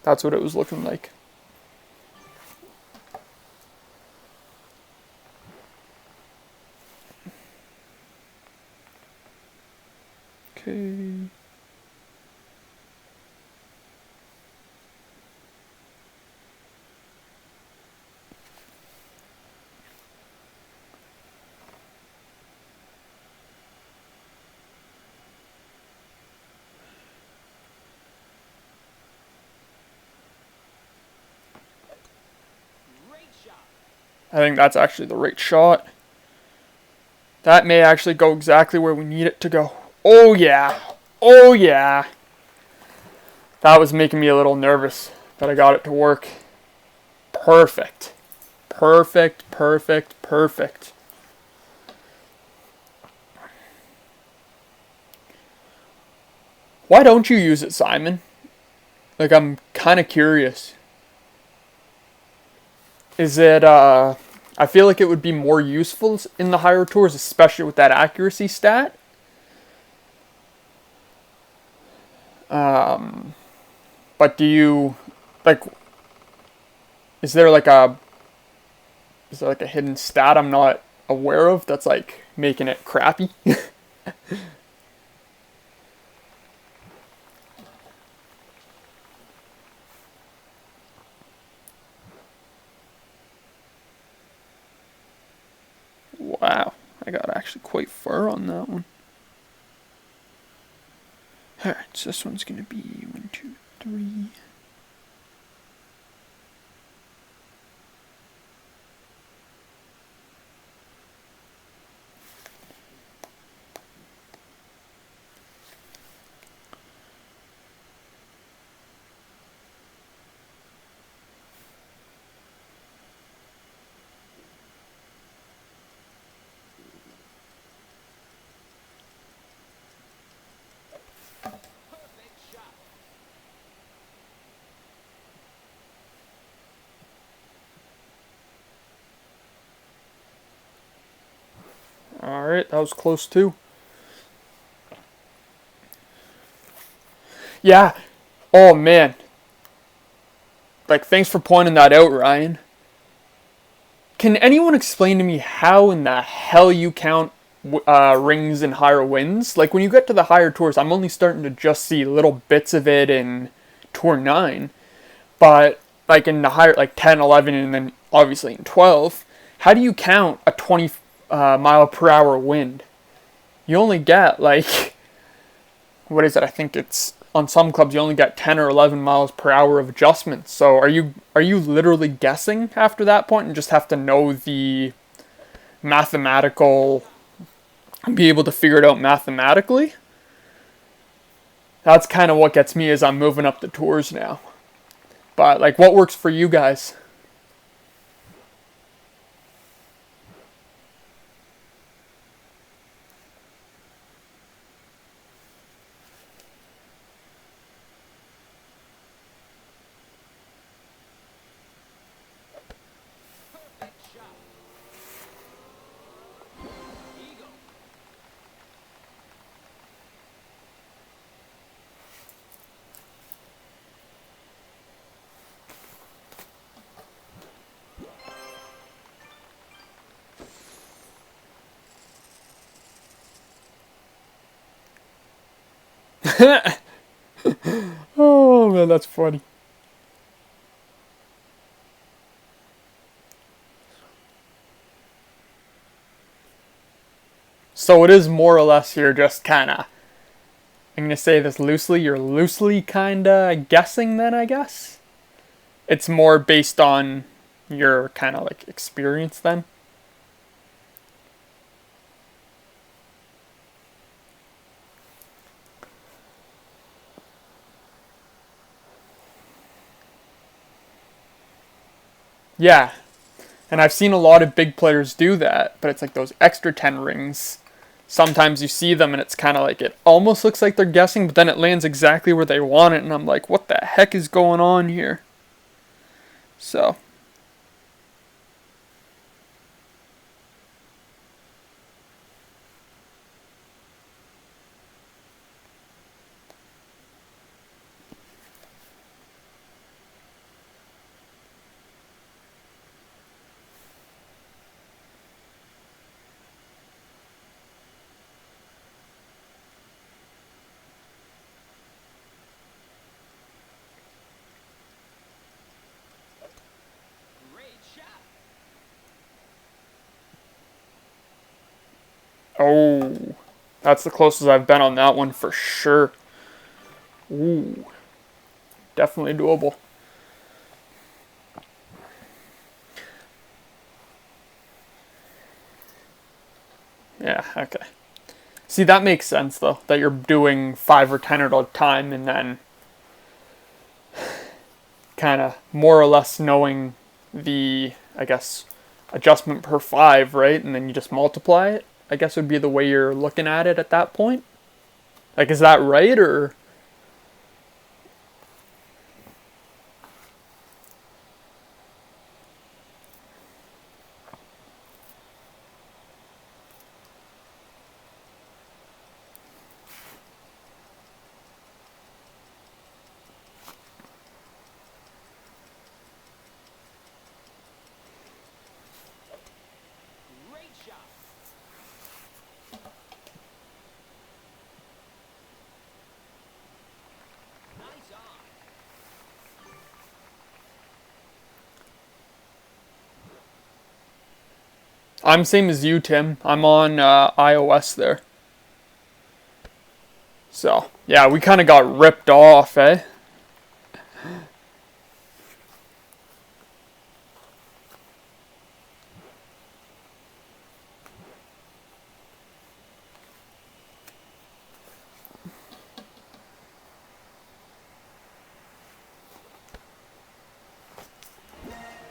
that's what it was looking like. Okay. Great shot. I think that's actually the right shot. That may actually go exactly where we need it to go. Oh yeah. Oh yeah. That was making me a little nervous that I got it to work. Perfect. Perfect, perfect, perfect. Why don't you use it, Simon? Like, I'm kind of curious. Is it, I feel like it would be more useful in the higher tours, especially with that accuracy stat. But do you, like, is there like a hidden stat I'm not aware of that's like making it crappy? Wow, I got actually quite far on that one. Alright, so this one's gonna be 1, 2, 3. Perfect shot. Alright, that was close too. Yeah. Oh man. Like, thanks for pointing that out, Ryan. Can anyone explain to me how in the hell you count rings in higher winds? Like, when you get to the higher tours, I'm only starting to just see little bits of it in Tour 9. But, like, in the higher, like 10, 11, and then obviously in 12, how do you count a 20 mile per hour wind? You only get, like, what is it? I think it's on some clubs you only get 10 or 11 miles per hour of adjustments. So are you literally guessing after that point and just have to know the mathematical, be able to figure it out mathematically? That's kind of what gets me as I'm moving up the tours now. But like, what works for you guys? Perfect shot. Eagle. Oh man, that's funny. So it is more or less you're just kind of, I'm going to say this loosely, you're loosely kind of guessing then, I guess. It's more based on your kind of like experience then. Yeah, and I've seen a lot of big players do that, but it's like those extra 10 rings. Sometimes you see them and it's kind of like it almost looks like they're guessing, but then it lands exactly where they want it, and I'm like, what the heck is going on here? So, Great shot. oh, that's the closest I've been on that one for sure. Ooh, definitely doable. Yeah, okay. See, that makes sense though, that you're doing 5 or 10 at a time and then kind of more or less knowing the, I guess, adjustment per 5, right? And then you just multiply it, I guess would be the way you're looking at it at that point. Like, is that right or? Great shot. Nice on. I'm same as you, Tim. I'm on iOS there. So, yeah, we kind of got ripped off, eh?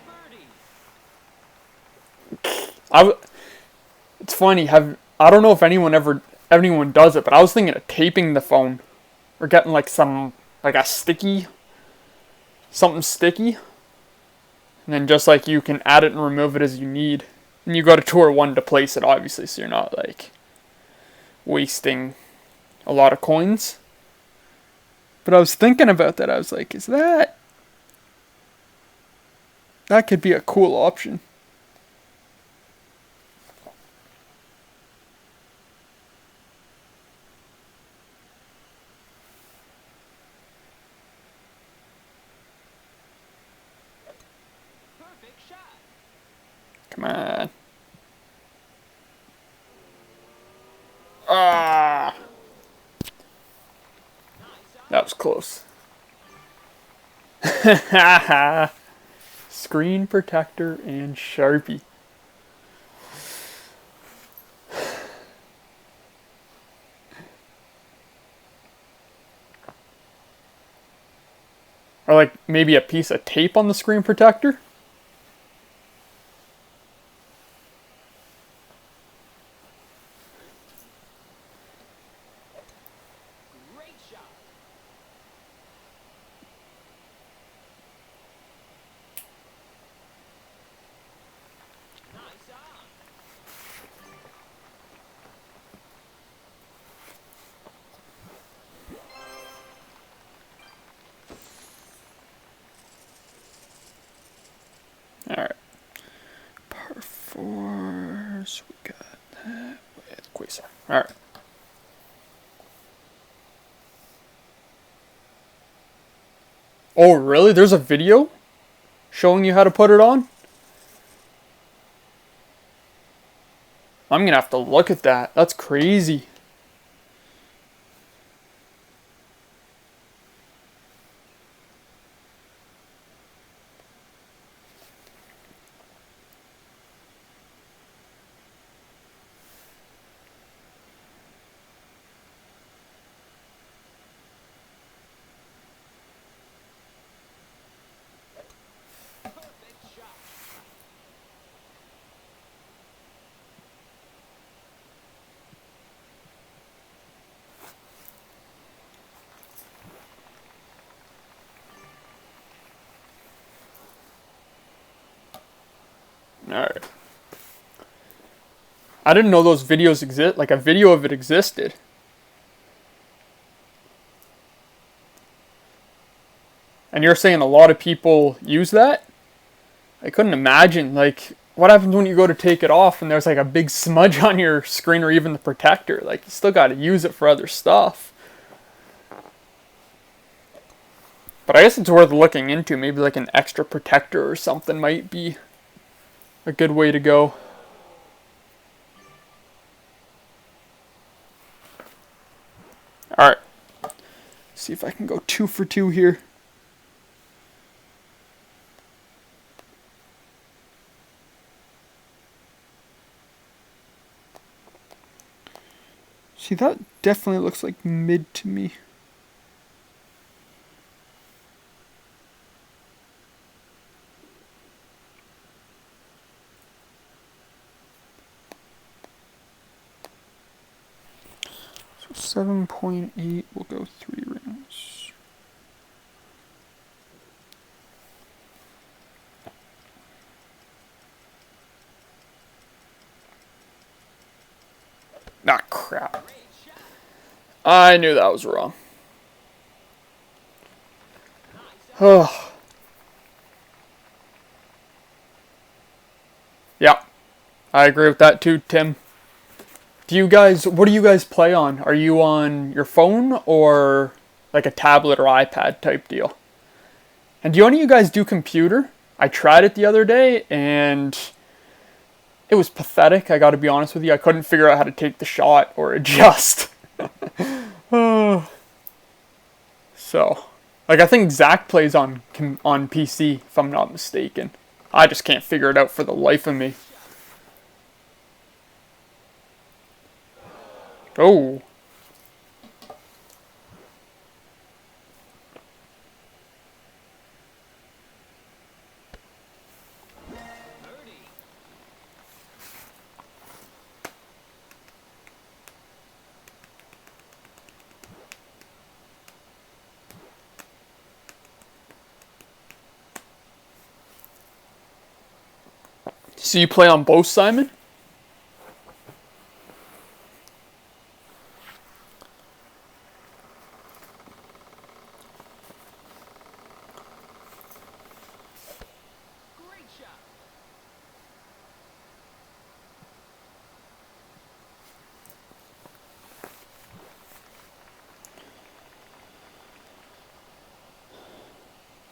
Birdie. I, it's funny, I don't know if anyone does it, but I was thinking of taping the phone or getting like like a something sticky. And then just like you can add it and remove it as you need. And you go to tour 1 to place it, obviously, so you're not like wasting a lot of coins. But I was thinking about that. I was like, that could be a cool option. Perfect shot. Come on. Ah. Nice That was close. Screen protector and Sharpie. Or like maybe a piece of tape on the screen protector. Great shot. Nice on. Alright. Par 4. So we got that with Quasar. Alright. Oh, really? There's a video showing you how to put it on? I'm gonna have to look at that. That's crazy. Perfect shot. Alright. I didn't know those videos exist. Like a video of it existed. And you're saying a lot of people use that? I couldn't imagine. Like, what happens when you go to take it off and there's like a big smudge on your screen or even the protector? Like, you still got to use it for other stuff. But I guess it's worth looking into. Maybe like an extra protector or something might be a good way to go. Alright. See if I can go 2 for 2 here. See, that definitely looks like mid to me. So 7.8 will go 3 rings. Ah, crap. Great shot. I knew that was wrong. Nice on. Oh. Yeah, I agree with that too, Tim. What do you guys play on? Are you on your phone or like a tablet or iPad type deal? And do any of you guys do computer? I tried it the other day and it was pathetic, I gotta be honest with you. I couldn't figure out how to take the shot or adjust. So, like I think Zach plays on PC, if I'm not mistaken. I just can't figure it out for the life of me. Oh. Birdie. So you play on both, Simon? Great shot.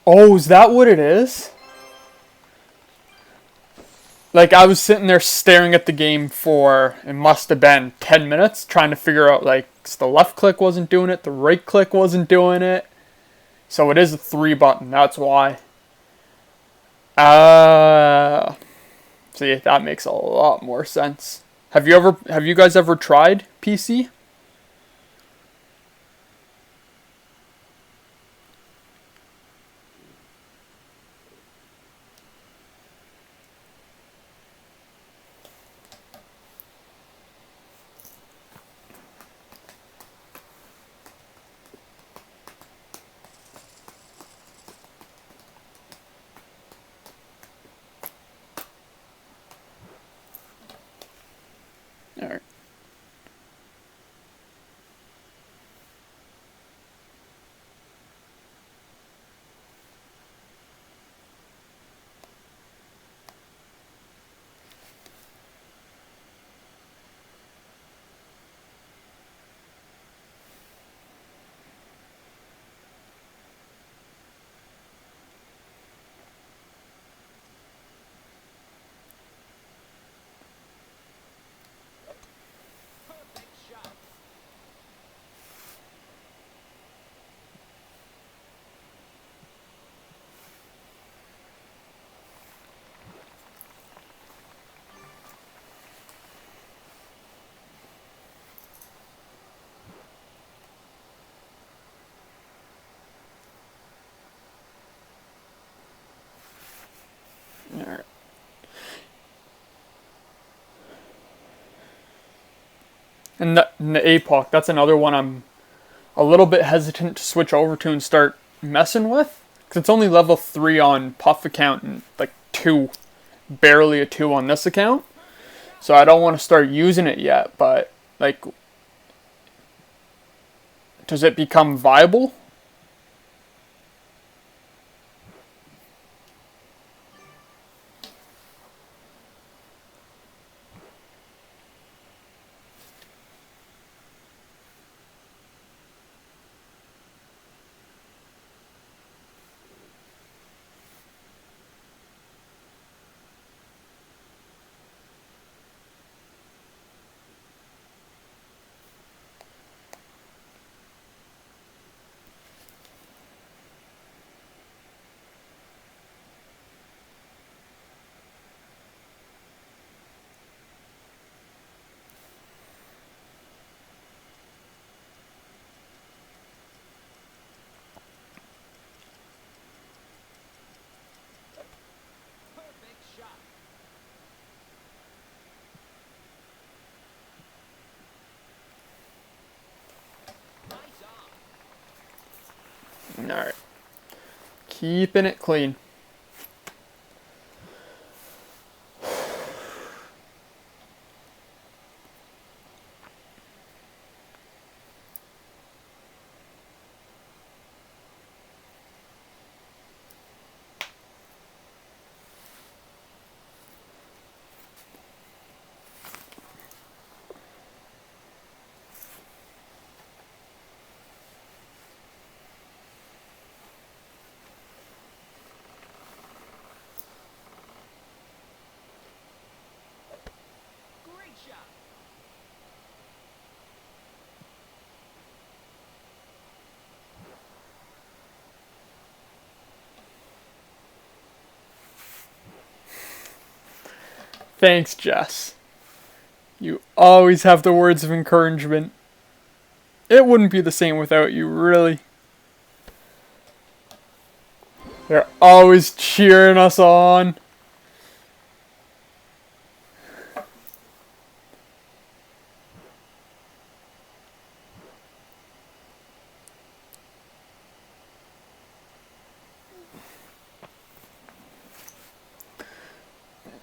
Oh, is that what it is? Like, I was sitting there staring at the game for, it must have been 10 minutes, trying to figure out, like, 'Cause the left click wasn't doing it, the right click wasn't doing it. So it is a 3 button, that's why. See, that makes a lot more sense. Have you guys ever tried PC? Alright. Perfect shot. Alright. And the APOC, that's another one I'm a little bit hesitant to switch over to and start messing with. Because it's only level 3 on Puff account and like 2, barely a 2 on this account. So I don't want to start using it yet, but like, does it become viable? Perfect shot. Nice arm. Alright. Keeping it clean. Great shot. Thanks, Jess. You always have the words of encouragement. It wouldn't be the same without you, really. They're always cheering us on.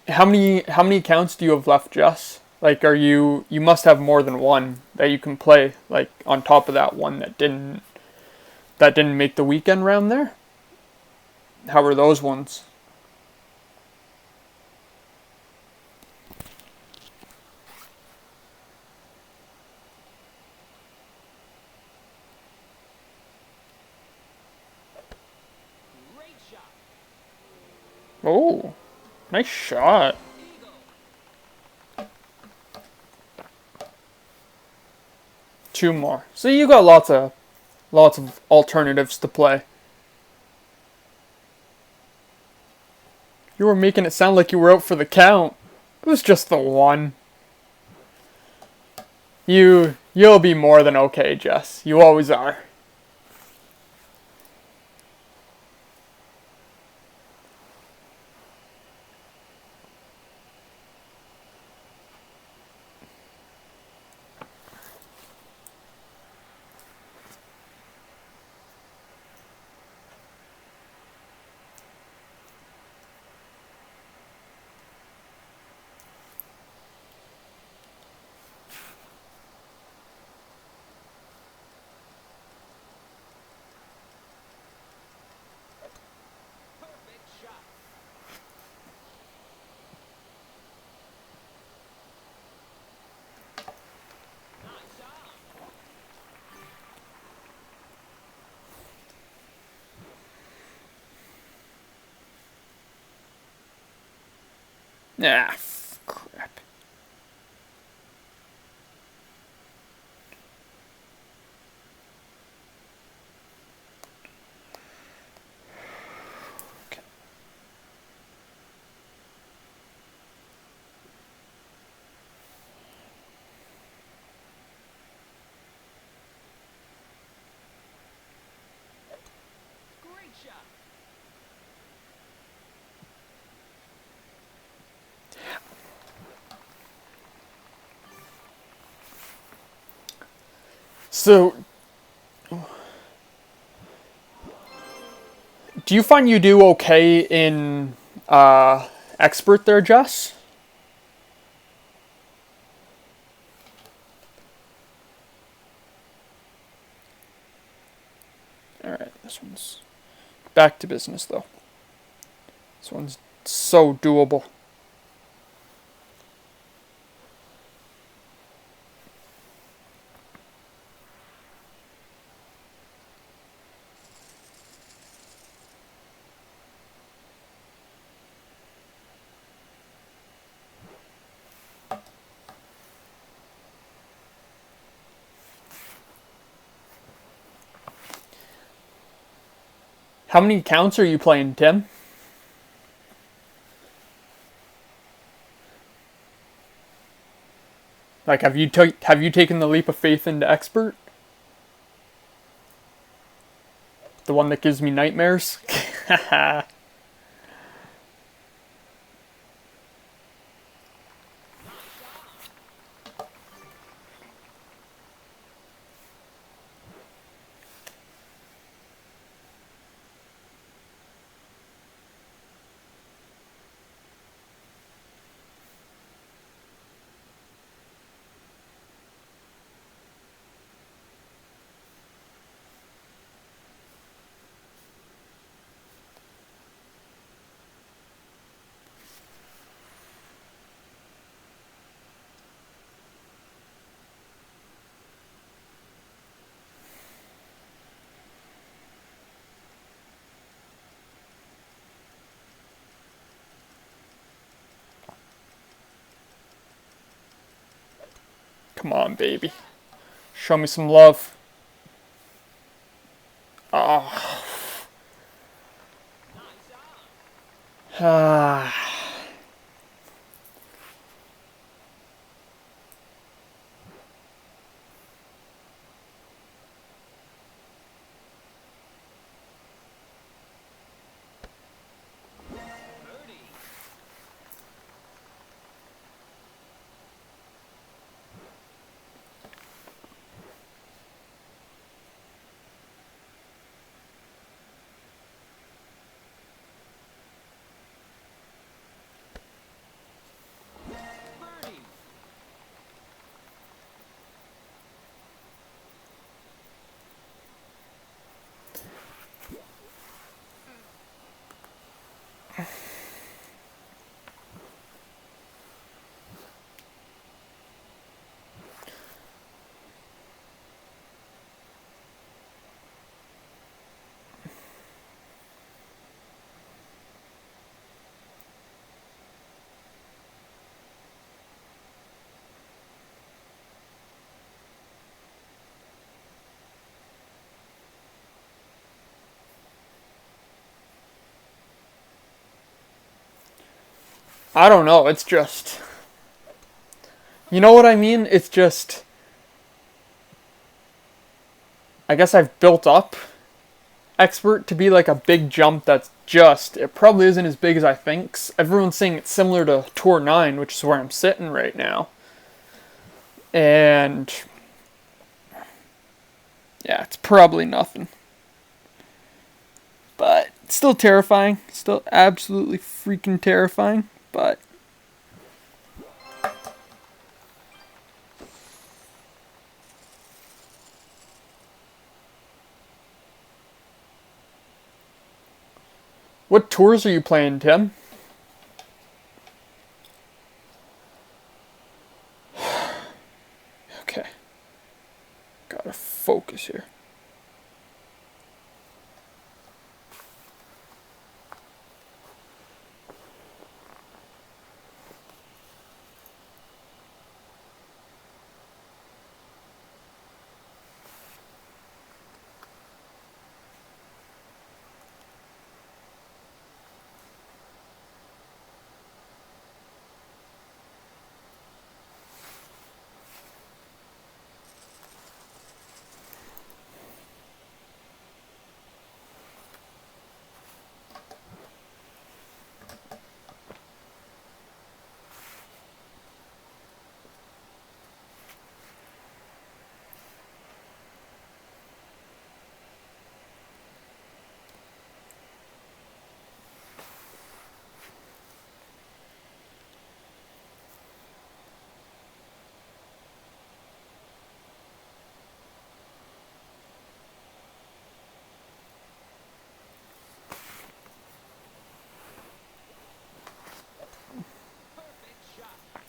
How many accounts do you have left, Jess? Like, you must have more than one that you can play, like on top of that one that didn't make the weekend round there? How are those ones? Great shot. Oh, nice shot. Eagle. 2 more. So you got lots of alternatives to play. You were making it sound like you were out for the count. It was just the one. You'll be more than okay, Jess. You always are. Perfect shot. Nice arm. Ah, crap. Okay. Great shot. So, do you find you do okay in expert there, Jess? Alright, this one's back to business though. This one's so doable. How many counts are you playing, Tim? Like, have you taken the leap of faith into expert? The one that gives me nightmares? Come on, baby. Show me some love. Oh. Nice arm. Ah. Birdie. I don't know. It's just, you know what I mean? It's just, I guess I've built up expert to be like a big jump that's just, it probably isn't as big as I think. Everyone's saying it's similar to Tour 9, which is where I'm sitting right now. And yeah, it's probably nothing. But it's still terrifying. Still absolutely freaking terrifying. But what tours are you playing, Tim? Okay. Gotta focus here. Perfect shot.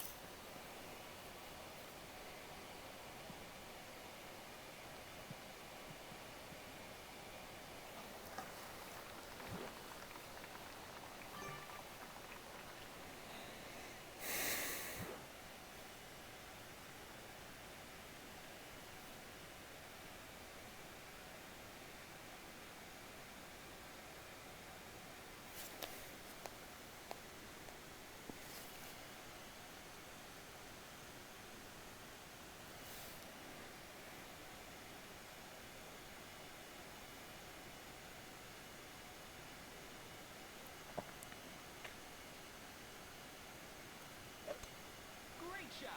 Great shot.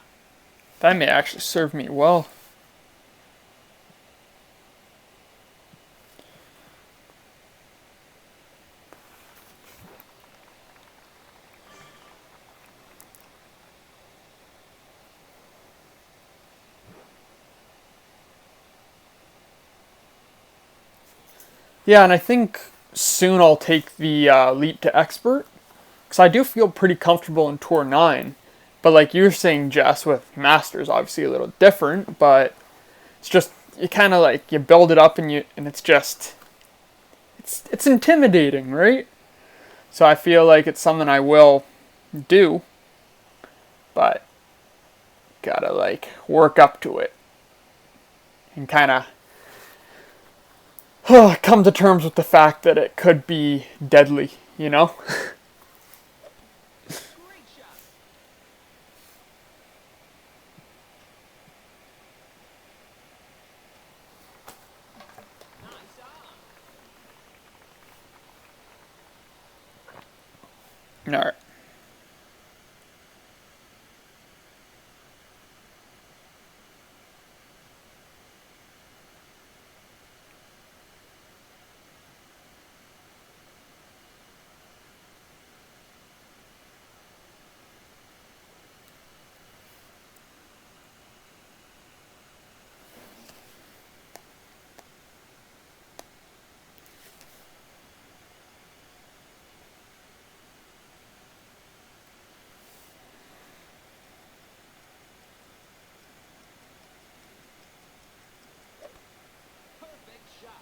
That may actually serve me well. Yeah, and I think soon I'll take the leap to expert. Because I do feel pretty comfortable in Tour 9. But like you were saying, Jess, with Masters, obviously a little different. But it's just, you kind of like, you build it up and it's just, it's intimidating, right? So I feel like it's something I will do. But gotta like work up to it. And kind of come to terms with the fact that it could be deadly, you know? Great shot. Nice on. Alright. Perfect shot.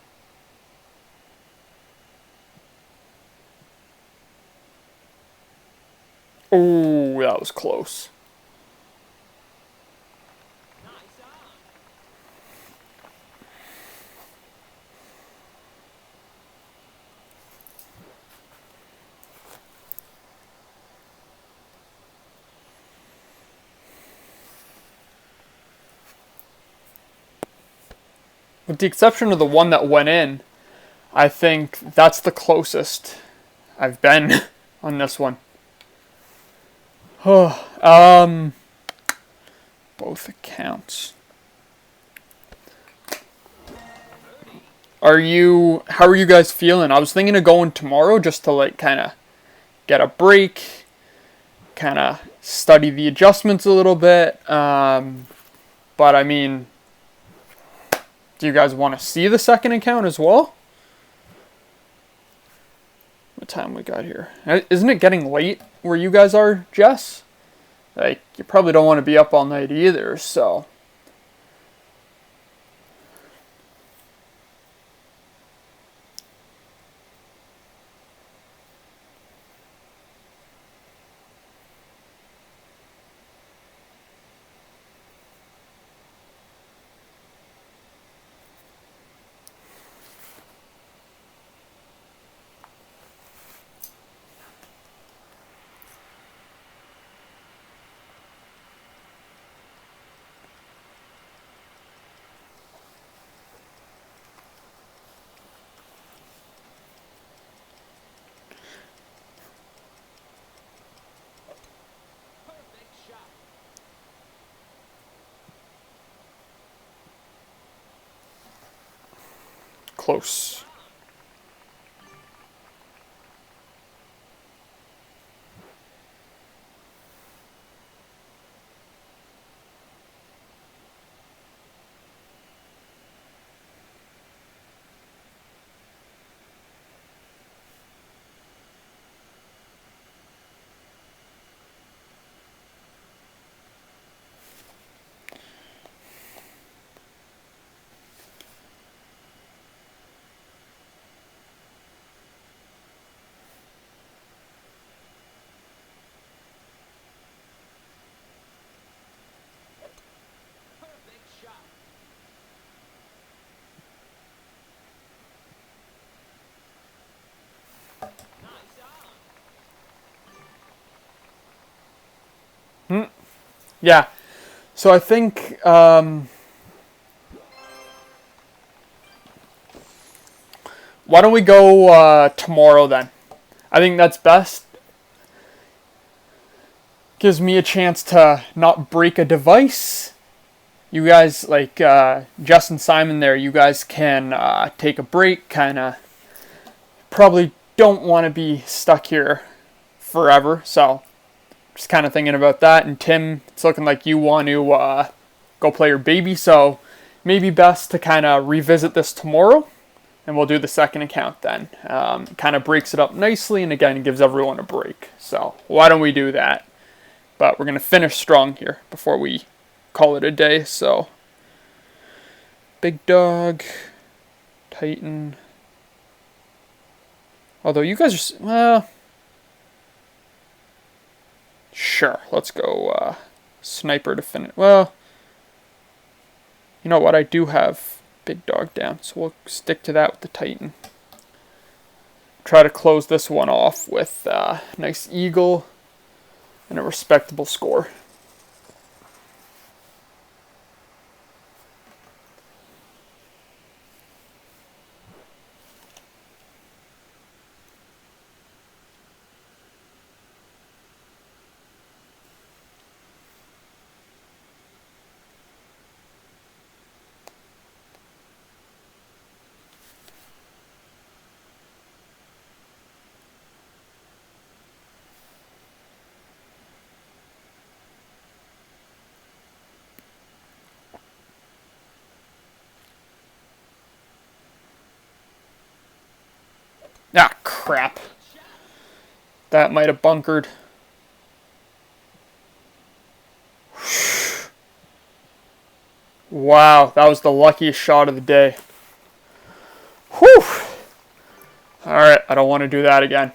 Oh, that was close. Nice on. With the exception of the one that went in, I think that's the closest I've been on this one. Both accounts. How are you guys feeling? I was thinking of going tomorrow just to like kind of get a break, kind of study the adjustments a little bit. But I mean, do you guys want to see the second account as well? What time we got here? Isn't it getting late where you guys are, Jess? Like, you probably don't want to be up all night either, so. Perfect shot. Close. Perfect shot. Nice on. Yeah. So I think why don't we go tomorrow then? I think that's best. Gives me a chance to not break a device. You guys, like Jess and Simon there, you guys can take a break, kind of. Probably don't want to be stuck here forever, so just kind of thinking about that. And Tim, it's looking like you want to go play your baby, so maybe best to kind of revisit this tomorrow, and we'll do the second account then. Kind of breaks it up nicely, and again, gives everyone a break. So why don't we do that? But we're going to finish strong here before we call it a day. So, Big Dog, Titan. Although you guys are, well, sure, let's go Sniper to finish. Well, you know what, I do have Big Dog down, so we'll stick to that with the Titan. Try to close this one off with a nice eagle and a respectable score. Ah, crap. That might have bunkered. Wow, that was the luckiest shot of the day. Whew. Alright, I don't want to do that again.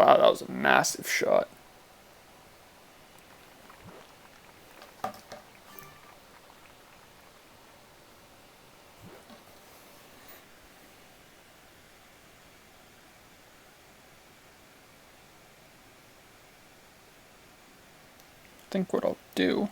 Wow, that was a massive shot. I think what I'll do...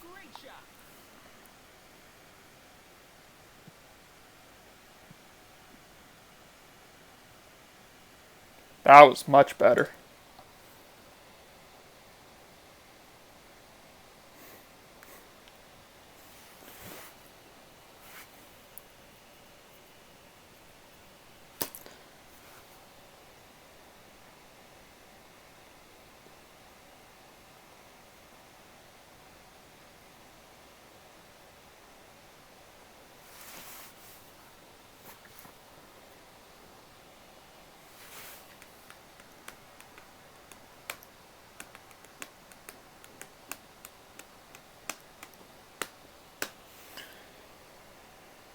Great shot. That was much better.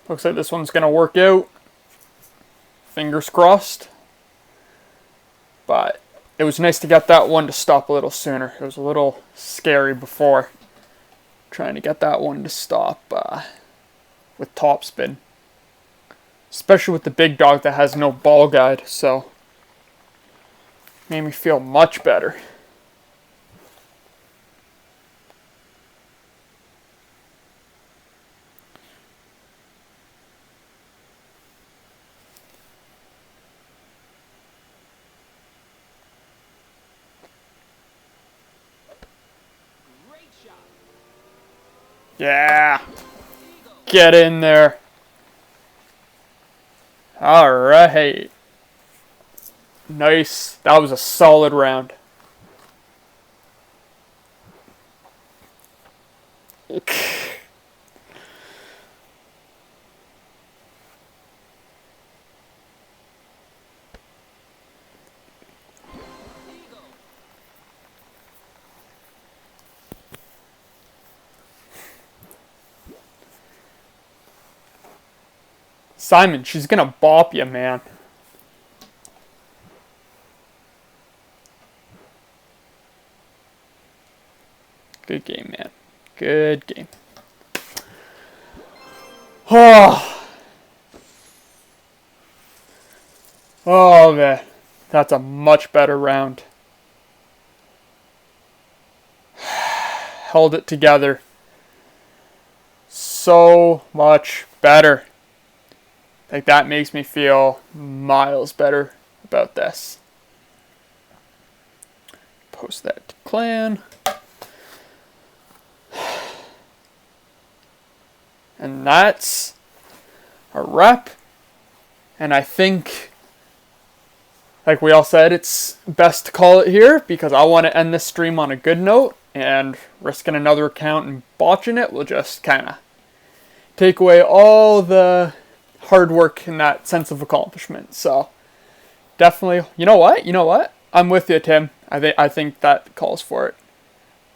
Looks like this one's going to work out. Fingers crossed. But it was nice to get that one to stop a little sooner. It was a little scary before trying to get that one to stop with topspin. Especially with the big dog that has no ball guide. So, made me feel much better. Great shot. Yeah! Eagle. Get in there. Alright. Nice. That was a solid round. Eagle. Simon, she's gonna bop you, man. Good game, man. Good game. Oh. Oh, man. That's a much better round. Held it together. So much better. Like, that makes me feel miles better about this. Post that to clan. And that's a wrap. And I think, like we all said, it's best to call it here because I want to end this stream on a good note. And risking another account and botching it will just kind of take away all the hard work and that sense of accomplishment. So definitely, you know what? I'm with you, Tim. I think that calls for it.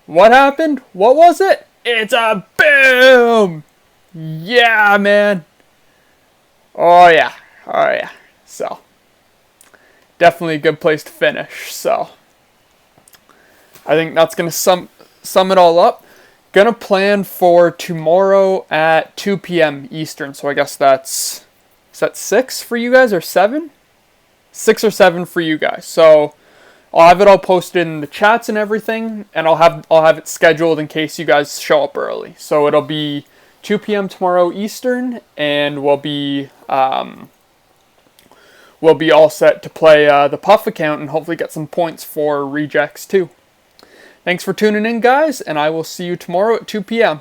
What happened? What was it? It's a boom! Yeah, man. Oh yeah. So definitely a good place to finish. So I think that's gonna sum it all up. Gonna plan for tomorrow at 2 p.m. Eastern. So I guess is that 6 for you guys or 7? 6 or 7 for you guys. So I'll have it all posted in the chats and everything, and I'll have it scheduled in case you guys show up early. So it'll be 2 p.m. tomorrow Eastern, and we'll be all set to play the Puff account and hopefully get some points for rejects too. Thanks for tuning in, guys, and I will see you tomorrow at 2 p.m.